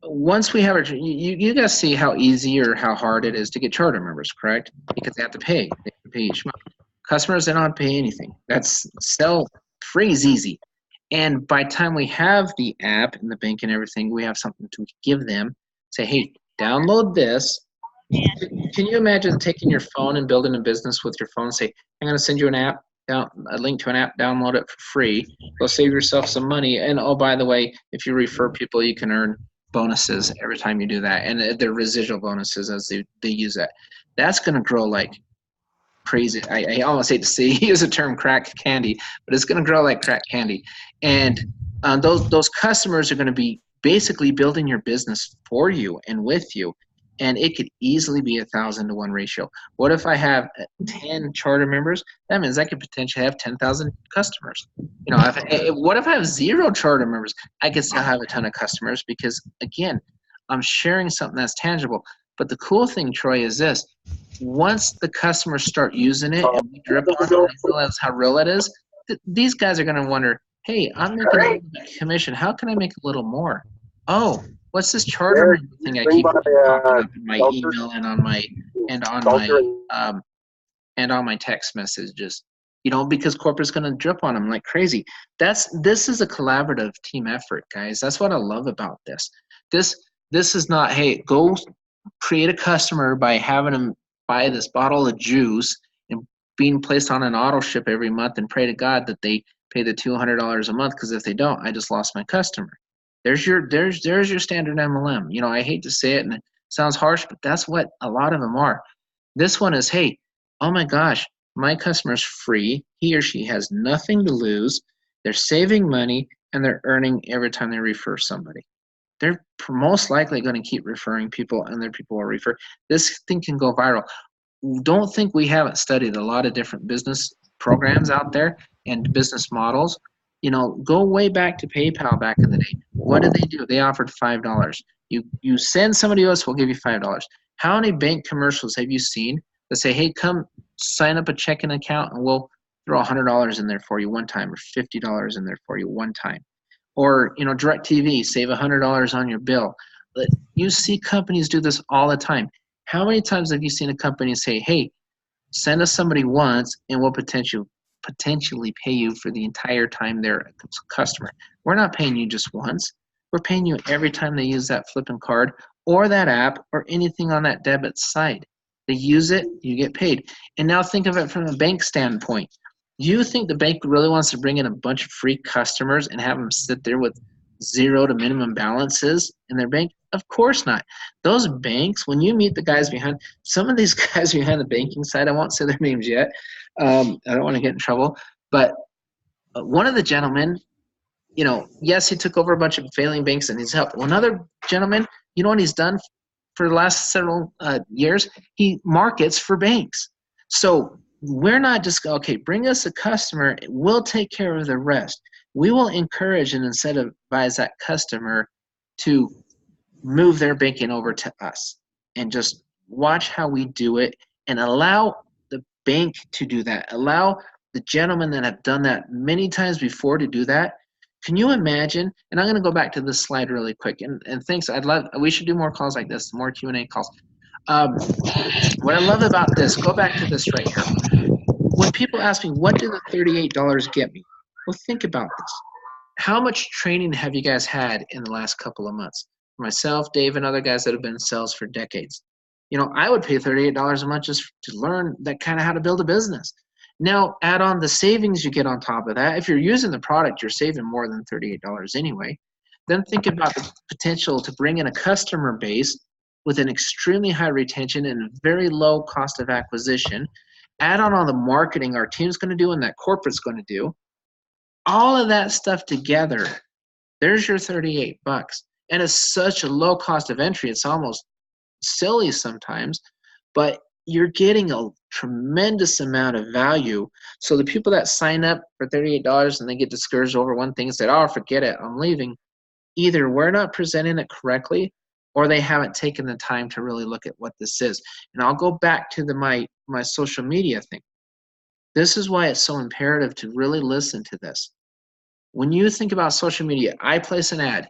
once we have you guys see how easy or how hard it is to get charter members, correct? Because they have to pay. They have to pay each month. Customers, they don't have to pay anything. That's sell free is easy. And by the time we have the app and the bank and everything, we have something to give them. Say, hey, download this. Can you imagine taking your phone and building a business with your phone? Say, I'm going to send you a link to an app, download it for free. Go save yourself some money. And oh, by the way, if you refer people, you can earn bonuses every time you do that. And they're residual bonuses as they use that. That's going to grow like crazy. I almost hate to use the term crack candy, but it's going to grow like crack candy. And those customers are going to be basically building your business for you and with you. And it could easily be 1,000 to 1 ratio. What if I have 10 charter members? That means I could potentially have 10,000 customers. What if I have 0 charter members? I could still have a ton of customers because, again, I'm sharing something that's tangible. But the cool thing, Troy, is this. Once the customers start using it and we drip on it and realize how real it is, these guys are going to wonder, hey, I'm making a little bit of commission. How can I make a little more? Oh, what's this charter thing I keep popping up in my email and on my text messages? Because corporate's going to drip on them like crazy. This is a collaborative team effort, guys. That's what I love about this. This is not, hey, go create a customer by having them buy this bottle of juice and being placed on an auto ship every month and pray to God that they pay the $200 a month, because if they don't, I just lost my customer. There's your standard MLM. I hate to say it and it sounds harsh, but that's what a lot of them are. This one is, hey, oh my gosh, my customer's free. He or she has nothing to lose. They're saving money and they're earning every time they refer somebody. They're most likely going to keep referring people, and their people will refer. This thing can go viral. Don't think we haven't studied a lot of different business programs out there and business models. Go way back to PayPal back in the day. What did they do? They offered $5. You send somebody else, we'll give you $5. How many bank commercials have you seen that say, hey, come sign up a checking account and we'll throw $100 in there for you one time, or $50 in there for you one time? Or, DirecTV, save $100 on your bill. But you see companies do this all the time. How many times have you seen a company say, hey, send us somebody once and we'll potentially pay you for the entire time they're a customer? We're not paying you just once. We're paying you every time they use that flipping card or that app or anything on that debit side. They use it, you get paid. And now think of it from a bank standpoint. You think the bank really wants to bring in a bunch of free customers and have them sit there with 0 to minimum balances in their bank? Of course not. Those banks, when you meet the guys behind, some of these guys behind the banking side, I won't say their names yet. I don't want to get in trouble. But one of the gentlemen, you know, yes, he took over a bunch of failing banks and he's helped. Well, another gentleman, you know what he's done for the last several years? He markets for banks. So we're not just, okay, bring us a customer, we'll take care of the rest. We will encourage and incentivize that customer to move their banking over to us and just watch how we do it and allow the bank to do that. Allow the gentlemen that have done that many times before to do that. Can you imagine? And I'm going to go back to this slide really quick. And thanks. We should do more calls like this, more Q&A calls. What I love about this, go back to this right here. When people ask me, what did the $38 get me? Well, think about this. How much training have you guys had in the last couple of months? Myself, Dave, and other guys that have been in sales for decades. You know, I would pay $38 a month just to learn that kind of how to build a business. Now, add on the savings you get on top of that. If you're using the product, you're saving more than $38 anyway. Then think about the potential to bring in a customer base with an extremely high retention and a very low cost of acquisition. Add on all the marketing our team's going to do and that corporate's going to do. All of that stuff together, there's your $38. And it's such a low cost of entry, it's almost silly sometimes, but you're getting a tremendous amount of value. So the people that sign up for $38 and they get discouraged over one thing and say, oh, forget it, I'm leaving, either we're not presenting it correctly or they haven't taken the time to really look at what this is. And I'll go back to my social media thing. This is why it's so imperative to really listen to this. When you think about social media, I place an ad.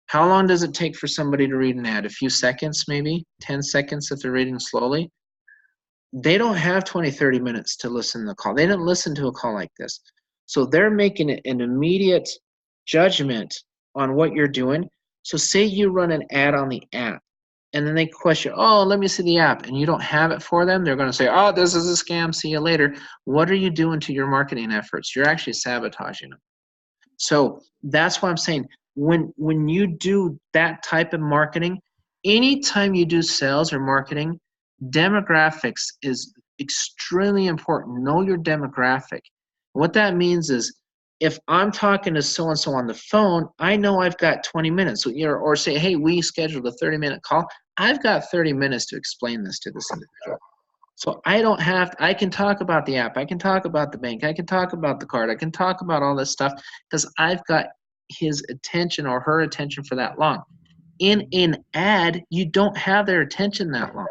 How long does it take for somebody to read an ad? A few seconds, maybe 10 seconds if they're reading slowly. They don't have 20, 30 minutes to listen to the call. They didn't listen to a call like this. So they're making an immediate judgment on what you're doing. So say you run an ad on the app and then they question, oh, let me see the app, and you don't have it for them. They're going to say, oh, this is a scam. See you later. What are you doing to your marketing efforts? You're actually sabotaging them. So that's why I'm saying, when you do that type of marketing, anytime you do sales or marketing, demographics is extremely important. Know your demographic. What that means is if I'm talking to so-and-so on the phone, I know I've got 20 minutes. Or say, hey, we scheduled a 30-minute call. I've got 30 minutes to explain this to this individual. So I can talk about the app. I can talk about the bank. I can talk about the card. I can talk about all this stuff because I've got his attention or her attention for that long. In an ad, you don't have their attention that long.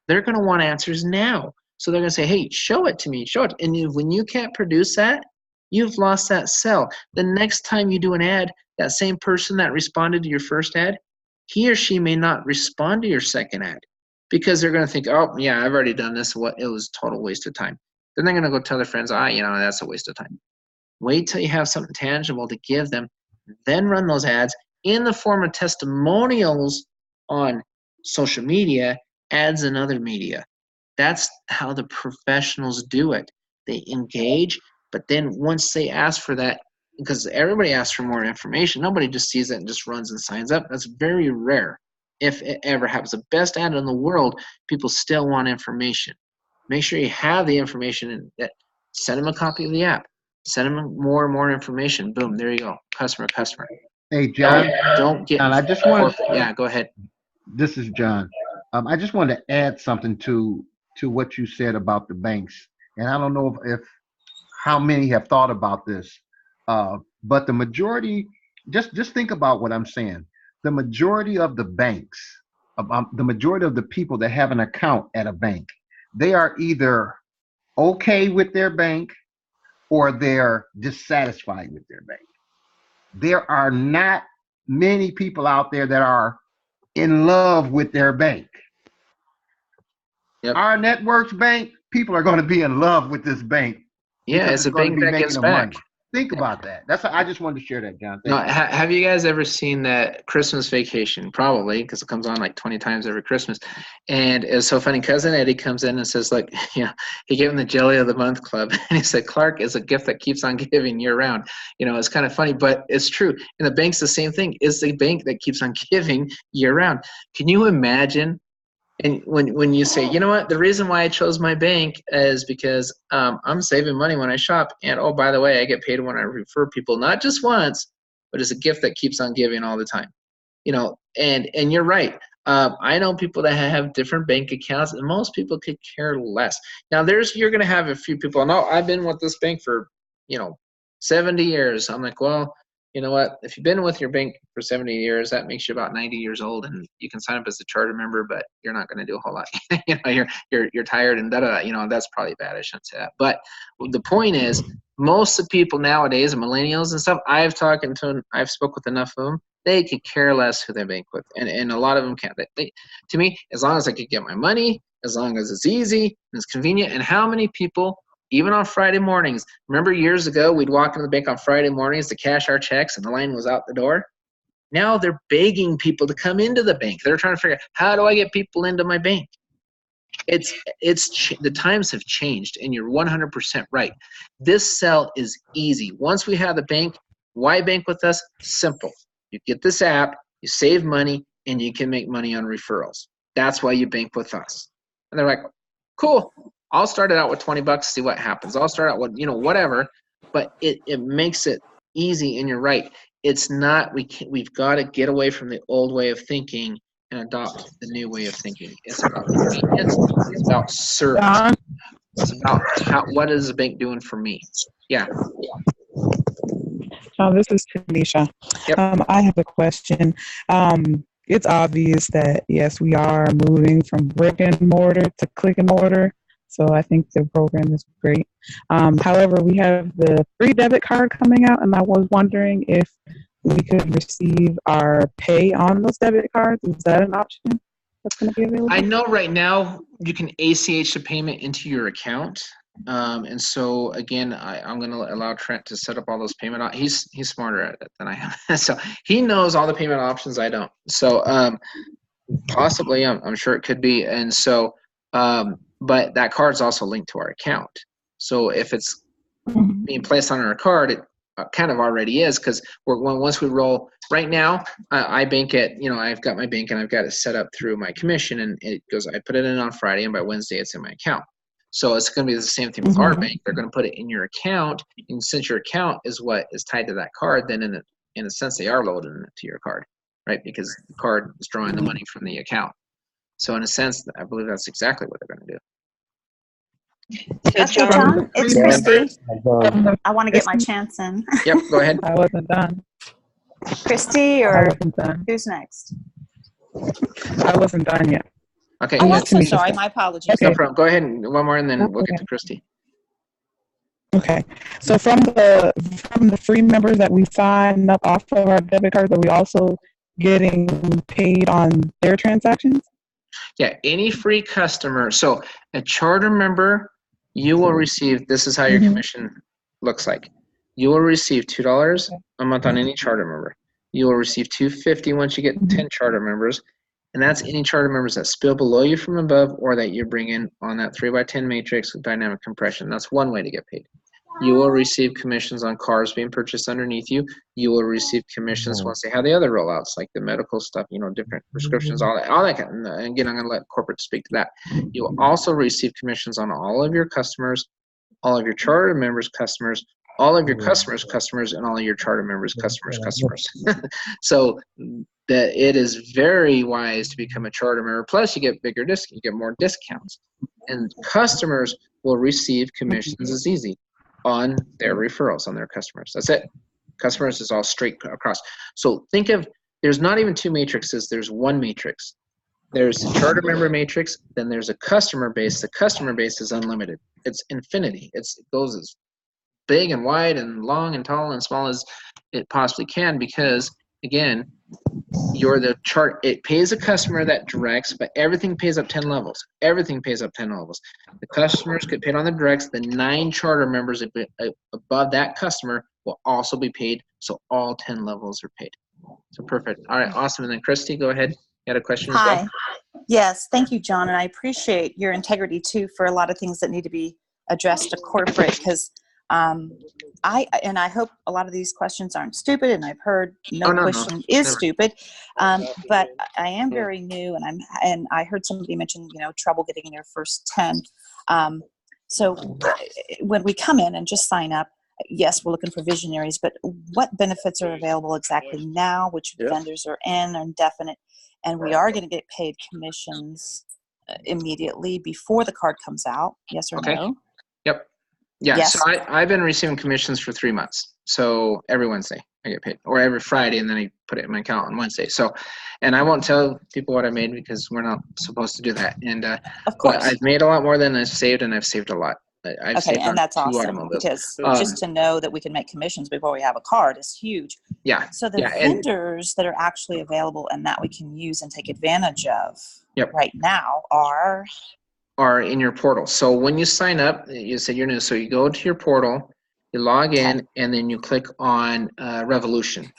They're going to want answers now. So they're going to say, hey, show it to me, show it. And when you can't produce that, you've lost that sale. The next time you do an ad, that same person that responded to your first ad, he or she may not respond to your second ad because they're going to think, oh, yeah, I've already done this. It was a total waste of time. Then they're going to go tell their friends, that's a waste of time. Wait till you have something tangible to give them, then run those ads in the form of testimonials on social media, ads and other media. That's how the professionals do it. They engage, but then once they ask for that, because everybody asks for more information, nobody just sees it and just runs and signs up. That's very rare, if it ever happens. The best ad in the world, people still want information. Make sure you have the information and send them a copy of the app. Send them more and more information. Boom, there you go. Customer. Hey, John. Don't get. John, I just want to. Yeah, go ahead. This is John. I just wanted to add something to what you said about the banks, and I don't know if how many have thought about this, but the majority. Just think about what I'm saying. The majority of the banks, the majority of the people that have an account at a bank, they are either okay with their bank or they're dissatisfied with their bank. There are not many people out there that are in love with their bank. Yep. rNetwork's bank, people are going to be in love with this bank. Yeah, it's a bank that gives back. Think about that. I just wanted to share that, John. No, have you guys ever seen that Christmas Vacation? Probably, because it comes on like 20 times every Christmas. And it's so funny. Cousin Eddie comes in and says, like, he gave him the Jelly of the Month Club. And he said, Clark is a gift that keeps on giving year round. It's kind of funny, but it's true. And the bank's the same thing. It's the bank that keeps on giving year round. Can you imagine? And when you say, you know what, the reason why I chose my bank is because I'm saving money when I shop. And, oh, by the way, I get paid when I refer people, not just once, but it's a gift that keeps on giving all the time. You know, and you're right. I know people that have different bank accounts, and most people could care less. Now, you're going to have a few people. No, I've been with this bank for 70 years. I'm like, well, you know what? If you've been with your bank for 70 years, that makes you about 90 years old, and you can sign up as a charter member, but you're not going to do a whole lot. You're tired and da-da-da. That's probably bad. I shouldn't say that. But the point is, most of the people nowadays, millennials and stuff, I've spoken with enough of them. They could care less who they bank with, and a lot of them can't. To me, as long as I could get my money, as long as it's easy and it's convenient, and how many people, even on Friday mornings, remember years ago we'd walk into the bank on Friday mornings to cash our checks and the line was out the door? Now they're begging people to come into the bank. They're trying to figure out, how do I get people into my bank? The times have changed, and you're 100% right. This sell is easy. Once we have the bank, why bank with us? Simple. You get this app, you save money, and you can make money on referrals. That's why you bank with us. And they're like, cool. I'll start it out with $20, see what happens. I'll start out with, whatever. But it makes it easy, and you're right. It's not, we've got to get away from the old way of thinking and adopt the new way of thinking. It's about convenience. It's about service. It's about what is the bank doing for me? Yeah. This is Tanisha. Yep. I have a question. It's obvious that, yes, we are moving from brick and mortar to click and mortar. So I think the program is great. However, we have the free debit card coming out, and I was wondering if we could receive our pay on those debit cards. Is that an option that's going to be available? I know right now you can ACH the payment into your account. And so again, I'm going to allow Trent to set up all those payment. He's smarter at it than I am. So he knows all the payment options. I don't. So possibly, I'm sure it could be. And so, but that card's also linked to our account. So if it's being placed on our card, it kind of already is, because once we roll. Right now, I bank it. I've got my bank and I've got it set up through my commission, and it goes. I put it in on Friday, and by Wednesday, it's in my account. So it's going to be the same thing with our bank. They're going to put it in your account, and since your account is what is tied to that card, then in a sense they are loading it to your card, right? Because the card is drawing the money from the account. So in a sense, I believe that's exactly what they're going to do. Okay, John, it's Christy. I want to get my chance in. Yep, go ahead. I wasn't done. Christy, or who's next? I wasn't done yet. Okay. Oh, I'm so sorry. My apologies. No problem. Go ahead and one more, and then we'll get to Christy. Okay. So from the free members that we sign up off of our debit cards, are we also getting paid on their transactions? Yeah, any free customer. So a charter member, you will receive, this is how your commission looks like. You will receive $2 a month on any charter member. You will receive $2.50 once you get 10 charter members. And that's any charter members that spill below you from above, or that you bring in on that 3x10 matrix with dynamic compression. That's one way to get paid. You will receive commissions on cars being purchased underneath you. You will receive commissions once they have the other rollouts, like the medical stuff, different prescriptions, all that kind of, and again, I'm going to let corporate speak to that. You will also receive commissions on all of your customers, all of your charter members' customers, all of your customers, and all of your charter members' customers. So that it is very wise to become a charter member. Plus, you get you get more discounts, and customers will receive commissions as easy on their referrals on their customers. That's it. Customers is all straight across. So think of, there's not even two matrices. There's one matrix. There's a charter member matrix. Then there's a customer base. The customer base is unlimited. It's infinity. It goes as big and wide and long and tall and small as it possibly can, because again, you're the chart. It pays a customer that directs, but everything pays up 10 levels. Everything pays up 10 levels. The customers get paid on the directs. The 9 charter members above that customer will also be paid. So all 10 levels are paid. So perfect. All right, awesome. And then Christy, go ahead. You had a question as well? Hi. Yes, thank you, John. And I appreciate your integrity too for a lot of things that need to be addressed to corporate, because I hope a lot of these questions aren't stupid, and I've heard no question is stupid, but I am very new, and I heard somebody mention trouble getting in their first 10. So when we come in and just sign up, yes, we're looking for visionaries, but what benefits are available exactly now, which vendors are in, are indefinite, and we are going to get paid commissions immediately before the card comes out, yes or no? Yep. Yeah, Yes. so I've been receiving commissions for 3 months. So every Wednesday I get paid, or every Friday, and then I put it in my account on Wednesday. So, and I won't tell people what I made because we're not supposed to do that. And of course, but I've made a lot more than I've saved, and I've saved a lot. I've okay, saved and on that's 2 awesome automobiles. because just to know that we can make commissions before we have a card is huge. Yeah. So the vendors that are actually available and that we can use and take advantage of right now are in your portal. So when you sign up, you said you're new. So you go to your portal, you log in, and then you click on REVVolution.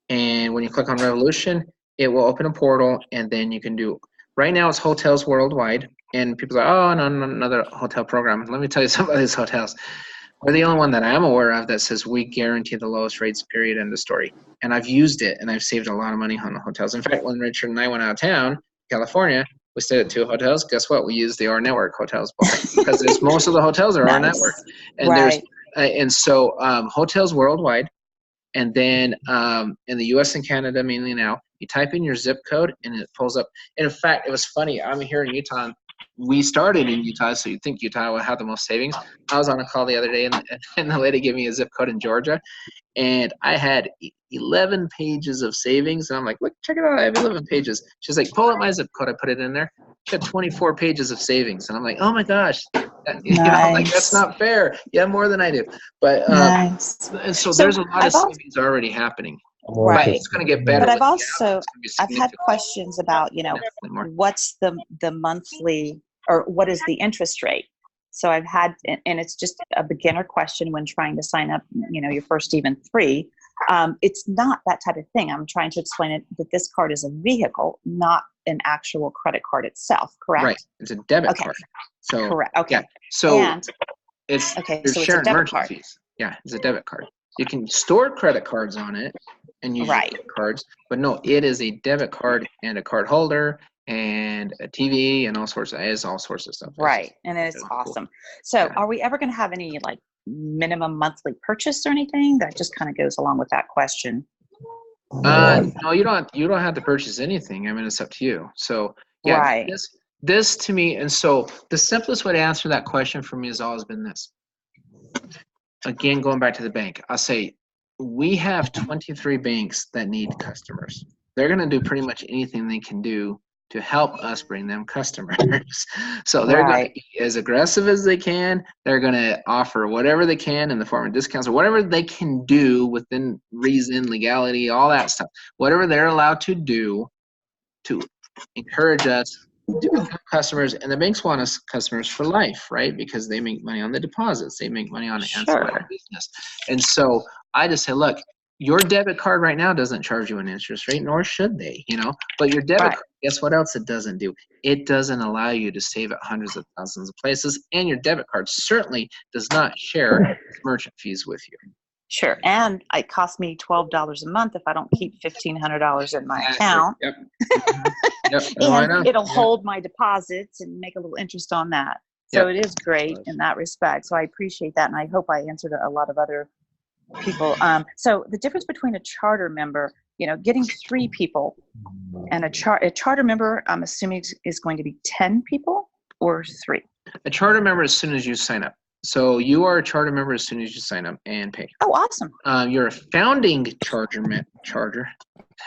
And when you click on REVVolution, it will open a portal, and then you can do. Right now, it's hotels worldwide, and people are like, oh, no, another hotel program. Let me tell you some of these hotels. We're the only one that I'm aware of that says we guarantee the lowest rates, period, end of story. And I've used it, and I've saved a lot of money on the hotels. In fact, when Richard and I went out of town, California, we stayed at 2 hotels. Guess what? We used the rNetwork hotels because most of the hotels are rNetwork, and there's and so hotels worldwide, and then in the U.S. and Canada mainly now, you type in your zip code and it pulls up. And in fact, it was funny. I'm here in Utah. We started in Utah, so you'd think Utah would have the most savings. I was on a call the other day, and the lady gave me a zip code in Georgia, and I had 11 pages of savings. And I'm like, look, check it out. I have 11 pages. She's like, pull up my zip code. I put it in there. She had 24 pages of savings. And I'm like, oh, my gosh. You know, I'm like, that's not fair. You have more than I do. But and so there's a lot of savings already happening. Right. But it's going to get better. But I've had questions about, what's the monthly, or what is the interest rate? So I've had, and it's just a beginner question when trying to sign up, your first even 3. It's not that type of thing. I'm trying to explain it that this card is a vehicle, not an actual credit card itself, correct? Right. It's a debit card. So correct. Okay. Yeah. So it's you're sharing merchant fees. Yeah, it's a debit card. You can store credit cards on it and use credit cards, but no, it is a debit card and a card holder and a TV and all sorts of stuff. Right. And it's awesome. So are we ever going to have any minimum monthly purchase or anything? That just kind of goes along with that question. No, you don't have to purchase anything. I mean, it's up to you. So yeah, this to me, and so the simplest way to answer that question for me has always been this. Again, going back to the bank, I'll say we have 23 banks that need customers. They're going to do pretty much anything they can do to help us bring them customers. So they're going to be as aggressive as they can. They're going to offer whatever they can in the form of discounts or whatever they can do within reason, legality, all that stuff. Whatever they're allowed to do to encourage us to become customers. And the banks want us customers for life, right? Because they make money on the deposits. They make money on the ancillary business. And so I just say, look, your debit card right now doesn't charge you an interest rate, nor should they, but your debit card, guess what else it doesn't do? It doesn't allow you to save at hundreds of thousands of places, and your debit card certainly does not share merchant fees with you. Sure, and it costs me $12 a month if I don't keep $1,500 in my account. Yep. And it'll hold my deposits and make a little interest on that. So it is great in that respect. So I appreciate that, and I hope I answered a lot of other people. So the difference between a charter member, getting 3 people, and a charter member, I'm assuming is going to be 10 people or 3. A charter member as soon as you sign up. So you are a charter member as soon as you sign up and pay. Oh, awesome. You're a founding charter.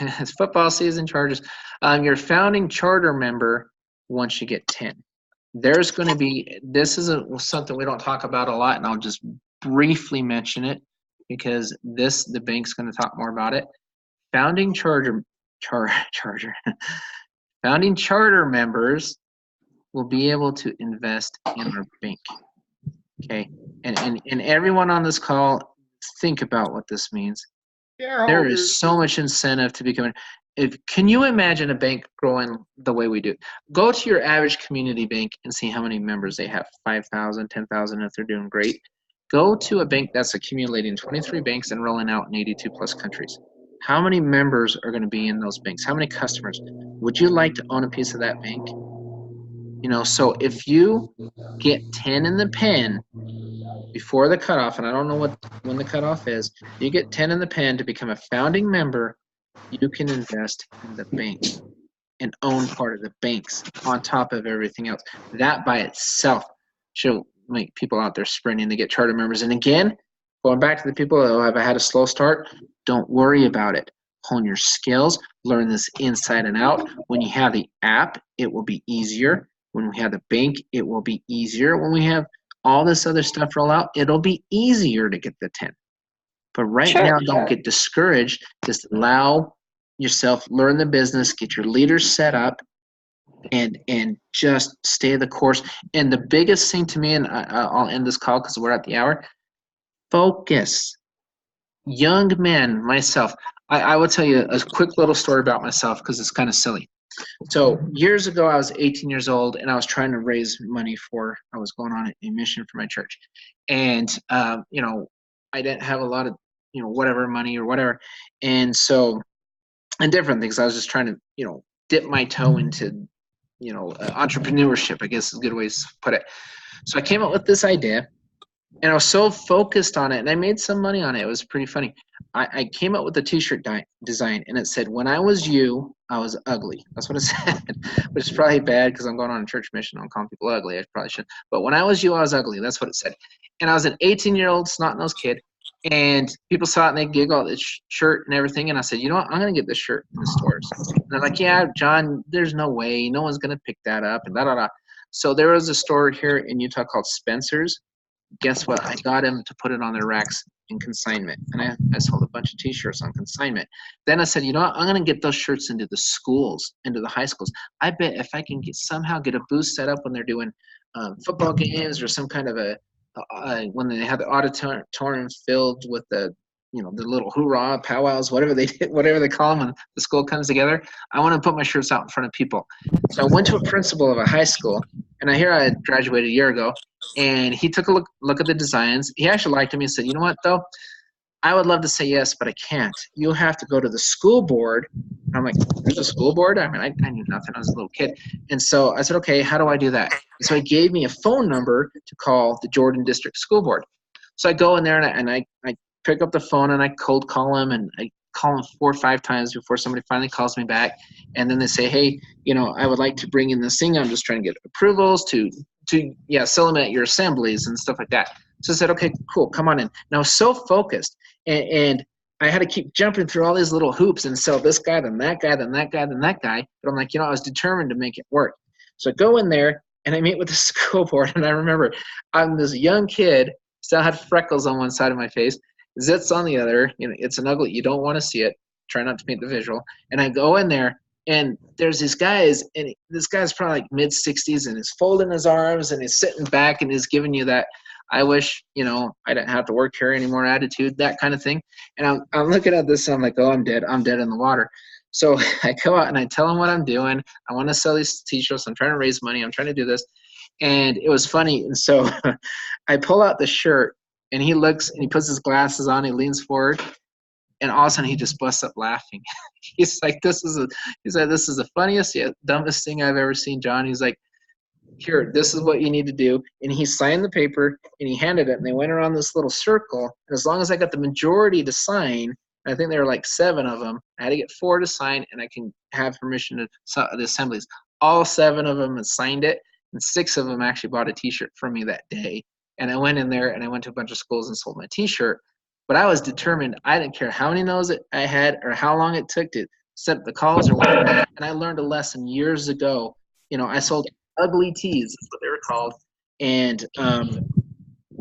It's football season, Chargers. You're a founding charter member once you get 10. There's going to be, this is something we don't talk about a lot, and I'll just briefly mention it because the bank's going to talk more about it. Founding founding charter members will be able to invest in our bank. Okay, and everyone on this call, think about what this means. There is so much incentive to become. Can you imagine a bank growing the way we do? Go to your average community bank and see how many members they have. 5,000, 10,000 if they're doing great. Go to a bank that's accumulating 23 banks and rolling out in 82 plus countries. How many members are going to be in those banks? How many customers? Would you like to own a piece of that bank? So if you get 10 in the pen, before the cutoff, and I don't know when the cutoff is, you get 10 in the pen to become a founding member, you can invest in the bank and own part of the banks on top of everything else. That by itself should make people out there sprinting to get charter members. And again, going back to the people who have had a slow start, don't worry about it. Hone your skills, learn this inside and out. When you have the app, it will be easier. When we have the bank, it will be easier. When we have all this other stuff roll out, it'll be easier to get the 10. But right now, don't get discouraged. Just allow yourself, learn the business, get your leaders set up, and just stay the course. And the biggest thing to me, and I'll end this call because we're at the hour, focus. Young men, myself, I will tell you a quick little story about myself because it's kind of silly. So years ago, I was 18 years old, and I was trying to raise money I was going on a mission for my church. And, you know, I didn't have a lot of, you know, whatever money or whatever. And so, and different things. I was just trying to, you know, dip my toe into, you know, entrepreneurship, I guess is a good way to put it. So I came up with this idea, and I was so focused on it, and I made some money on it. It was pretty funny. I came up with a t-shirt design, and it said, "When I was you, I was ugly." That's what it said, which is probably bad because I'm going on a church mission. I'm calling people ugly. I probably shouldn't. But when I was you, I was ugly. That's what it said. And I was an 18-year-old snot-nosed kid, and people saw it, and they giggled at this shirt and everything. And I said, you know what? I'm going to get this shirt in the stores. And they're like, yeah, John, there's no way. No one's going to pick that up, and da-da-da. So there was a store here in Utah called Spencer's. Guess what? I got him to put it on their racks in consignment. And I sold a bunch of t-shirts on consignment. Then I said, you know what? I'm going to get those shirts into the schools, into the high schools. I bet if I can somehow get a booth set up when they're doing football games or some kind of when they have the auditorium filled with the, you know, the little hoorah powwows, whatever they call them when the school comes together. I want to put my shirts out in front of people. So I went to a principal of a high school, and I had graduated a year ago, and he took a look at the designs. He actually liked them. He said, you know what, though? I would love to say yes, but I can't. You have to go to the school board. And I'm like, there's a school board? I mean, I knew nothing. I was a little kid. And so I said, okay, how do I do that? And so he gave me a phone number to call the Jordan District School Board. So I go in there, and I pick up the phone, and I cold call him, and I call him 4 or 5 times before somebody finally calls me back. And then they say, hey, you know, I would like to bring in this thing. I'm just trying to get approvals to sell them at your assemblies and stuff like that. So I said, okay, cool, come on in. And I was so focused, and I had to keep jumping through all these little hoops and sell this guy, then that guy, then that guy, then that guy. But I'm like, you know, I was determined to make it work. So I go in there, and I meet with the school board, and I remember I'm this young kid, still had freckles on one side of my face, zits on the other. You know, it's an ugly, you don't want to see it. Try not to paint the visual. And I go in there, and there's these guys, and this guy's probably like mid-60s, and he's folding his arms, and he's sitting back, and he's giving you that, I wish, you know, I didn't have to work here anymore attitude, that kind of thing. And I'm looking at this, and I'm like, oh, I'm dead in the water. So I go out, and I tell him what I'm doing. I want to sell these t-shirts. I'm trying to raise money. I'm trying to do this. And it was funny. And so I pull out the shirt, and he looks, and he puts his glasses on, he leans forward, and all of a sudden he just busts up laughing. He's like, this is the funniest, dumbest thing I've ever seen, John. He's like, here, this is what you need to do. And he signed the paper, and he handed it, and they went around this little circle. And as long as I got the majority to sign, I think there were like 7 of them, I had to get 4 to sign, and I can have permission to the assemblies. All 7 of them had signed it, and 6 of them actually bought a t-shirt from me that day. And I went in there, and I went to a bunch of schools and sold my t-shirt. But I was determined. I didn't care how many no's I had or how long it took to set up the calls or whatever. And I learned a lesson years ago. You know, I sold ugly tees, that's what they were called. And,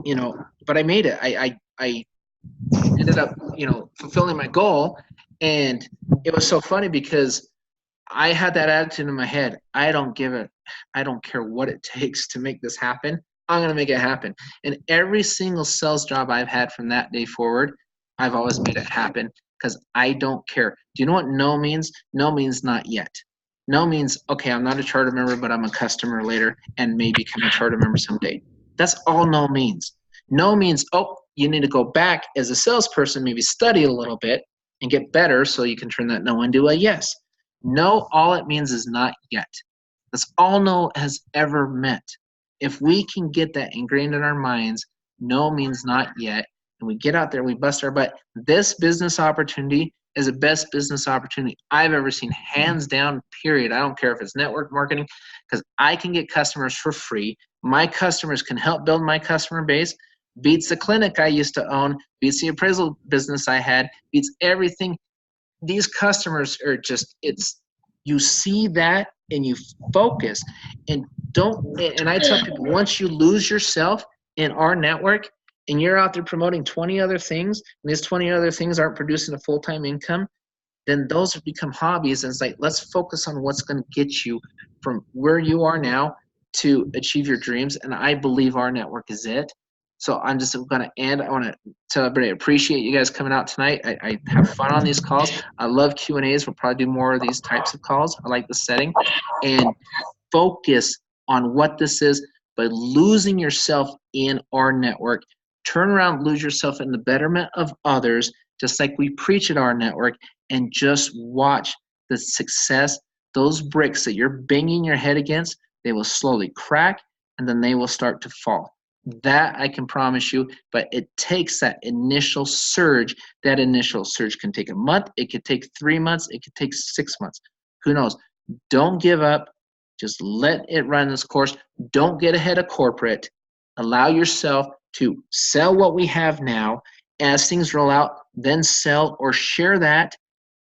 you know, but I made it. I ended up, you know, fulfilling my goal. And it was so funny because I had that attitude in my head. I don't care what it takes to make this happen. I'm going to make it happen. And every single sales job I've had from that day forward, I've always made it happen because I don't care. Do you know what no means? No means not yet. No means, okay, I'm not a charter member, but I'm a customer later and may become a charter member someday. That's all no means. No means, oh, you need to go back as a salesperson, maybe study a little bit and get better so you can turn that no into a yes. No, all it means is not yet. That's all no has ever meant. If we can get that ingrained in our minds, no means not yet. And we get out there, we bust our butt. This business opportunity is the best business opportunity I've ever seen, hands down, period. I don't care if it's network marketing, because I can get customers for free. My customers can help build my customer base. Beats the clinic I used to own, beats the appraisal business I had, beats everything. These customers are just, you see that and you focus and I tell people, once you lose yourself in our network and you're out there promoting 20 other things, and these 20 other things aren't producing a full-time income, then those have become hobbies. And it's like, let's focus on what's going to get you from where you are now to achieve your dreams. And I believe our network is it. So I'm just going to end. I want to tell everybody I appreciate you guys coming out tonight. I have fun on these calls. I love Q&As. We'll probably do more of these types of calls. I like the setting. And focus on what this is by losing yourself in our network. Turn around, lose yourself in the betterment of others, just like we preach at our network, and just watch the success. Those bricks that you're banging your head against, they will slowly crack, and then they will start to fall. That I can promise you, but it takes that initial surge. That initial surge can take a month, it could take 3 months, it could take 6 months. Who knows? Don't give up. Just let it run its course. Don't get ahead of corporate. Allow yourself to sell what we have now. As things roll out, then sell or share that.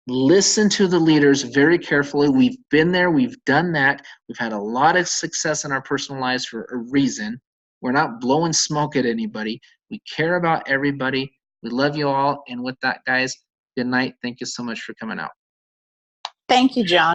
Listen to the leaders very carefully. We've been there. We've done that. We've had a lot of success in our personal lives for a reason. We're not blowing smoke at anybody. We care about everybody. We love you all. And with that, guys, good night. Thank you so much for coming out. Thank you, John.